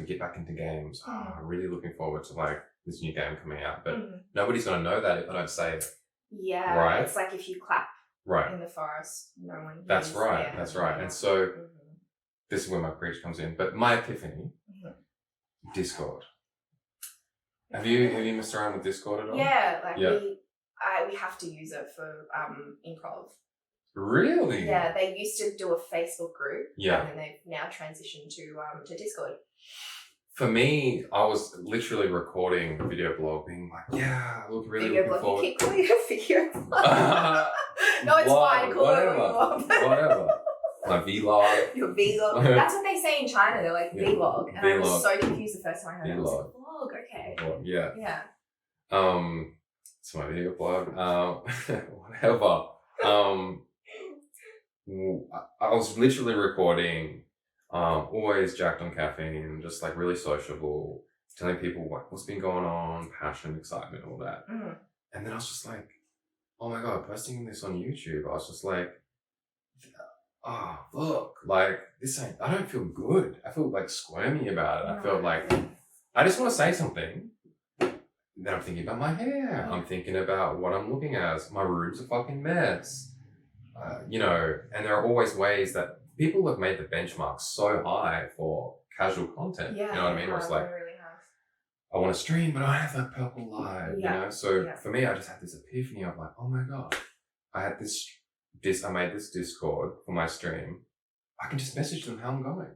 get back into games. I'm really looking forward to like this new game coming out. But nobody's gonna know that if I don't say it. Yeah. Right. It's like if you clap in the forest, no one hears. That's right. That's right. And so this is where my preach comes in. But my epiphany, Discord. Have you messed around with Discord at all? Yeah, like we have to use it for improv. Really? Yeah, they used to do a Facebook group. Yeah. And then they've now transitioned to Discord. For me, I was literally recording a video blog, being like, "Yeah, I look really looking forward." You keep calling it a video blog. No, it's fine. Call it whatever. My vlog. Your vlog. That's what they say in China. They're like vlog, and I was so confused the first time I heard it. I was like, vlog, okay. Vlog, yeah. Yeah. It's my video blog. Whatever. I was literally recording. Always jacked on caffeine, just like really sociable, telling people what's been going on, passion, excitement, all that. And then I was just like, oh my God, posting this on YouTube. I was just like, oh, look, like I don't feel good. I feel like squirmy about it. I felt like, I just want to say something. Then I'm thinking about my hair. I'm thinking about what I'm looking at. My room's a fucking mess. You know, and there are always ways that people have made the benchmark so high for casual content. Yeah, you know what I mean? Where it's like, really I want to stream, but I don't have that purple light. You know? So for me, I just had this epiphany of like, oh my God, I had I made this Discord for my stream. I can just message them how I'm going.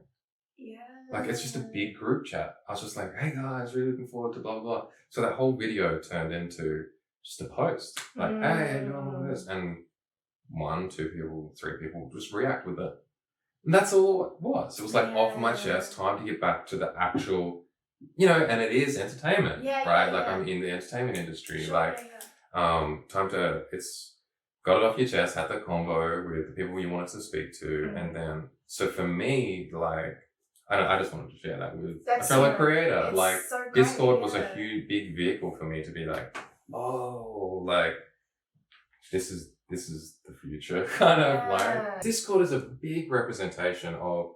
Yeah. Like it's just a big group chat. I was just like, hey guys, really looking forward to blah, blah. So that whole video turned into just a post. Like, hey, how you doing all this? And 1, 2 people, 3 people just react with it. And that's all it was. It was like off my chest, time to get back to the actual, you know, and it is entertainment, right? Like I'm in the entertainment industry. Time to, got it off your chest, had the convo with the people you wanted to speak to. And then, so for me, like, I just wanted to share that with a fellow creator. Like so great, Discord was a huge, big vehicle for me to be like, oh, like this is the future, kind of like. Discord is a big representation of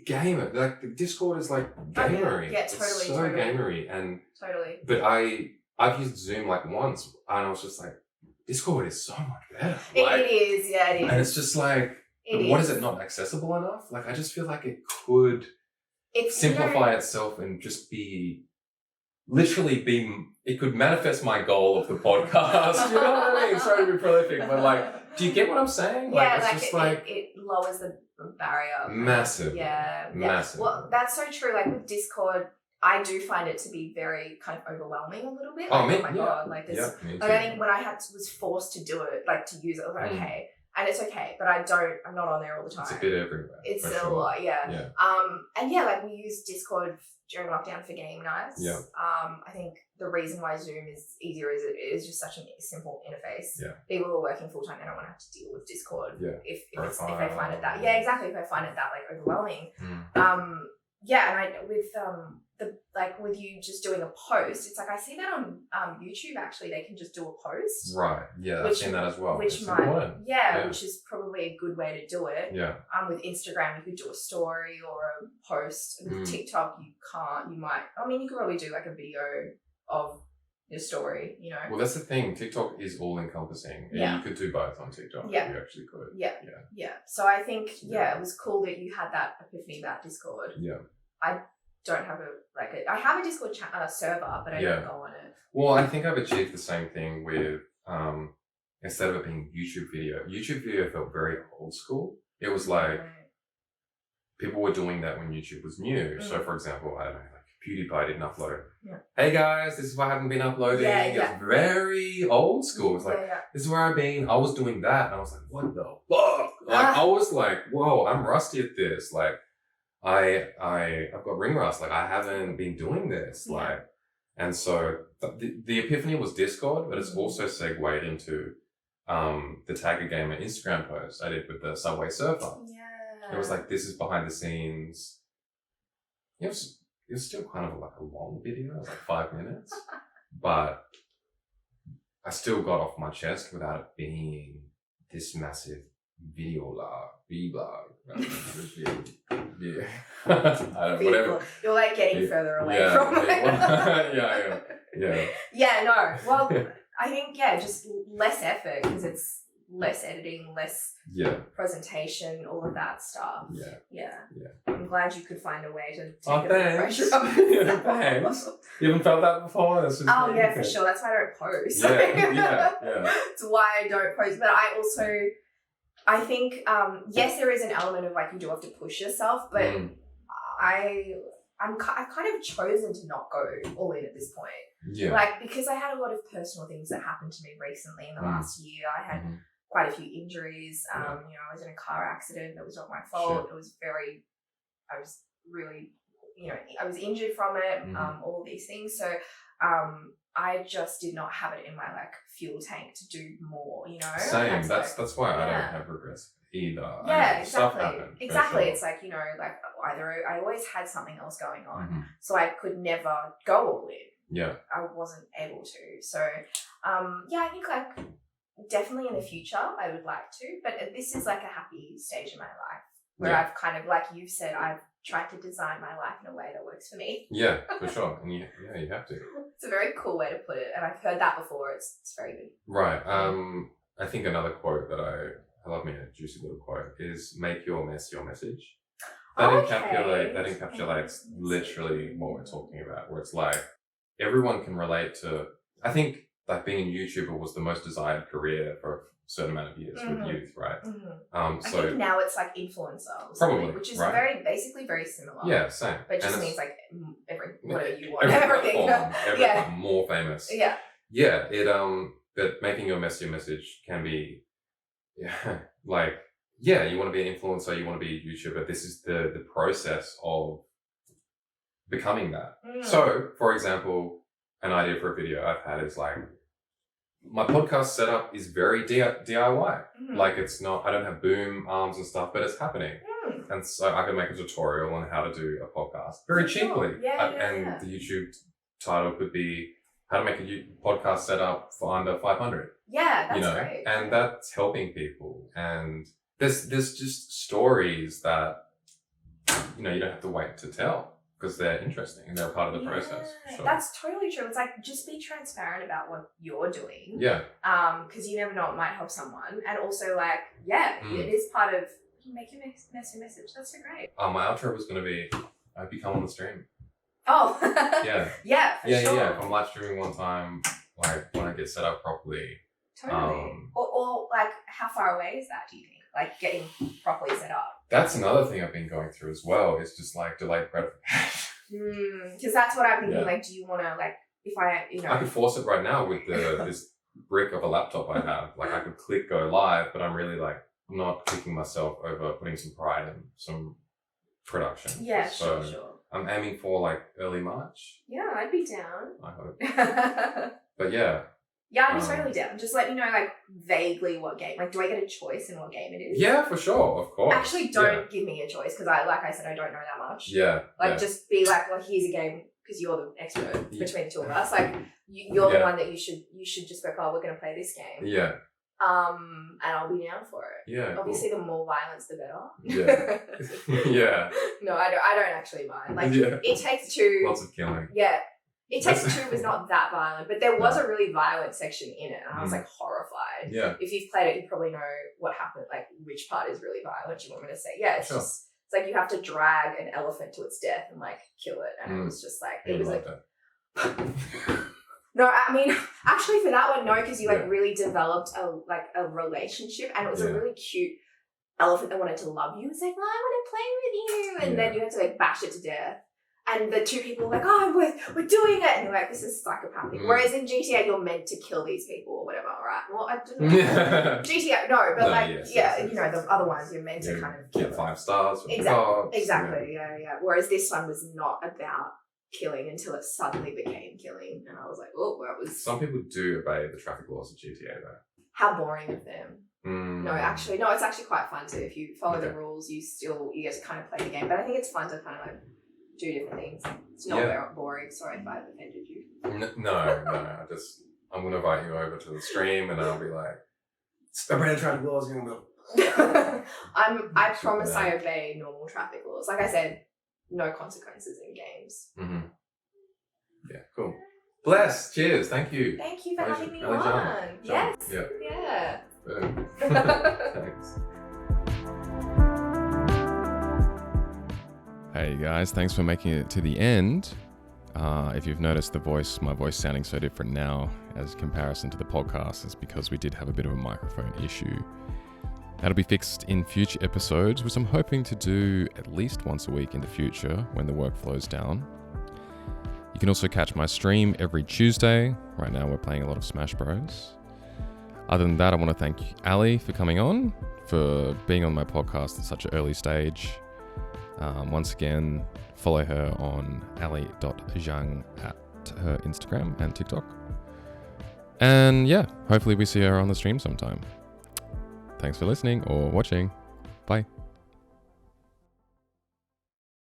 gamer. Like the Discord is like gamery. Yeah, totally. It's so gamery, and But I've used Zoom like once, and I was just like, Discord is so much better. Like, it is, yeah, it is. And it's just like, what is it not accessible enough? Like I just feel like it could simplify itself and just it could manifest my goal of the podcast. You know what I mean? Sorry to be prolific, but like, do you get what I'm saying? Yeah, like it's just it lowers the barrier. Massive. Yeah. Massive. Well, that's so true. Like with Discord, I do find it to be very kind of overwhelming a little bit. Like, oh my God. Like this, like I think when I was forced to do it, like to use it, I was like, okay. And it's okay, but I'm not on there all the time. It's a bit everywhere. It's a lot, yeah. And like we use Discord during lockdown for game nights. Yeah. I think the reason why Zoom is easier is it is just such a simple interface. Yeah. People who are working full time, they don't want to have to deal with Discord. Yeah. If they find it that, exactly. If they find it that like overwhelming. And with you just doing a post, it's like I see that on YouTube. Actually, they can just do a post. Right. Yeah, I've seen that as well. Which is probably a good way to do it. Yeah. With Instagram, you could do a story or a post. With TikTok, you can't. You might. I mean, you could probably do like a video of your story. You know. Well, that's the thing. TikTok is all encompassing. Yeah. You could do both on TikTok. Yeah. You actually could. Yeah. Yeah. Yeah. So I think it was cool that you had that epiphany about Discord. Yeah. I don't have I have a Discord server, but I don't go on it. Well, I think I've achieved the same thing with instead of it being YouTube video felt very old school. It was like people were doing that when YouTube was new. So for example, I don't know, like PewDiePie didn't upload. Yeah. Hey guys, this is why I haven't been uploading. Yeah. It's very old school. It's like, this is where I've been. I was doing that. And I was like, what the fuck? Like, I was like, whoa, I'm rusty at this. Like, I've got ring rust. Like, I haven't been doing this. Yeah. Like, and so the epiphany was Discord, but it's also segued into the Tag a Gamer Instagram post I did with the Subway Surfer. Yeah. It was like, this is behind the scenes. It was still kind of like a long video. It was like 5 minutes. But I still got off my chest without it being this massive video blog. Yeah. I don't, whatever. You're like getting further away from it. Yeah, no. Well, I think, just less effort because it's less editing, less presentation, all of that stuff. Yeah. I'm glad you could find a way to take the pressure off. Thanks. You haven't felt that before? Yeah, for sure. That's why I don't post. Yeah. It's why I don't post. But I think, yes, there is an element of like you do have to push yourself, but I've kind of chosen to not go all in at this point. Yeah. Like, because I had a lot of personal things that happened to me recently in the last year. I had quite a few injuries. I was in a car accident that was not my fault. It was I was really, I was injured from it, all of these things. So, I just did not have it in my like fuel tank to do more, Same. That's why I don't have regrets either. Yeah, exactly. Stuff happened. Exactly. Sure. It's like, like either I always had something else going on. So I could never go all in. Yeah. I wasn't able to. So, I think like definitely in the future I would like to, but this is like a happy stage in my life where I've kind of, like you've said, I've tried to design my life in a way that works for me. Yeah, for sure. And you have to. It's a very cool way to put it. And I've heard that before. It's very good. Right. I think another quote that I love me a juicy little quote is make your mess your message. That encapsulates literally what we're talking about, where it's like everyone can relate to, I think like being a YouTuber was the most desired career for a certain amount of years with youth, right? I think now it's like influencer or something, which is basically very similar. Yeah, same. But it just means like whatever you want, everything. Everything more famous. Yeah. Yeah, but making your mess your message can be, like, you want to be an influencer, you want to be a YouTuber. This is the process of becoming that. So, for example, an idea for a video I've had is like, my podcast setup is very DIY. Like, it's not, I don't have boom arms and stuff, but it's happening. And so I can make a tutorial on how to do a podcast very cheaply. And the YouTube title could be how to make a podcast setup for under 500. Yeah, that's great. And that's helping people. And there's just stories that, you don't have to wait to tell because they're interesting and they're part of the process. For sure. That's totally true. It's like, just be transparent about what you're doing. Yeah. Because you never know, it might help someone. And also like, it is part of, make your messy message. That's so great. My outro was going to be, I hope you come on the stream. Oh. Yeah. For sure. Yeah. I'm live streaming one time, like when I get set up properly. Totally. Or like, how far away is that, do you think? Like getting properly set up. That's another thing I've been going through as well. It's just like delayed gratification. Because that's what I'm thinking. Like, do you want to like, if I could force it right now with this brick of a laptop I have. Like I could click go live, but I'm really like, I'm not kicking myself over putting some pride in some production. Yeah, so sure. I'm aiming for like early March. Yeah, I'd be down. I hope. But yeah. Yeah, I'd be totally down. Just let me know, like, vaguely what game. Like, do I get a choice in what game it is? Yeah, for sure, of course. Actually, don't give me a choice because like I said, I don't know that much. Yeah. Like, just be like, well, here's a game because you're the expert between the two of us. Like, you're the one that you should just go, oh, we're going to play this game. Yeah. And I'll be down for it. Yeah. Obviously, the more violence, the better. Yeah. Yeah. No, I don't actually mind. Like, It Takes Two. Lots of killing. Yeah. It Takes Two was not that violent, but there was a really violent section in it, and I was like horrified. Yeah. If you've played it, you probably know what happened, like which part is really violent. You want me to say? Yeah, it's just, it's like you have to drag an elephant to its death and like kill it, and it was just like, it was like. No, I mean, actually for that one, no, because you like really developed a relationship, and it was a really cute elephant that wanted to love you. It's like, well, I want to play with you, and then you have to like bash it to death. And the two people were like, oh, we're doing it. And they're like, this is psychopathic. Whereas in GTA, you're meant to kill these people or whatever, right? Well, I don't know. GTA, no, but the other ones, you're meant to kind of get 5 stars. Exactly. Yeah. Whereas this one was not about killing until it suddenly became killing. And I was like, oh, well, it was... Some people do obey the traffic laws of GTA, though. How boring of them. No, it's actually quite fun too. If you follow the rules, you get to kind of play the game. But I think it's fun to kind of like do different things. It's not very boring. Sorry if I've offended you. No. I'm going to invite you over to the stream and I'll be like, obey the traffic laws. I promise I obey normal traffic laws. Like I said, no consequences in games. Mm-hmm. Yeah, cool. Bless. Cheers. Thank you. Thank you for having me on. Yes. Yeah. Thanks. Hey guys, thanks for making it to the end. If you've noticed my voice sounding so different now as comparison to the podcast, is because we did have a bit of a microphone issue. That'll be fixed in future episodes, which I'm hoping to do at least once a week in the future when the work flows down. You can also catch my stream every Tuesday. Right now we're playing a lot of Smash Bros. Other than that, I want to thank Aly for coming on, for being on my podcast at such an early stage. Once again, follow her on ally.zhang at her Instagram and TikTok. And yeah, hopefully we see her on the stream sometime. Thanks for listening or watching. Bye.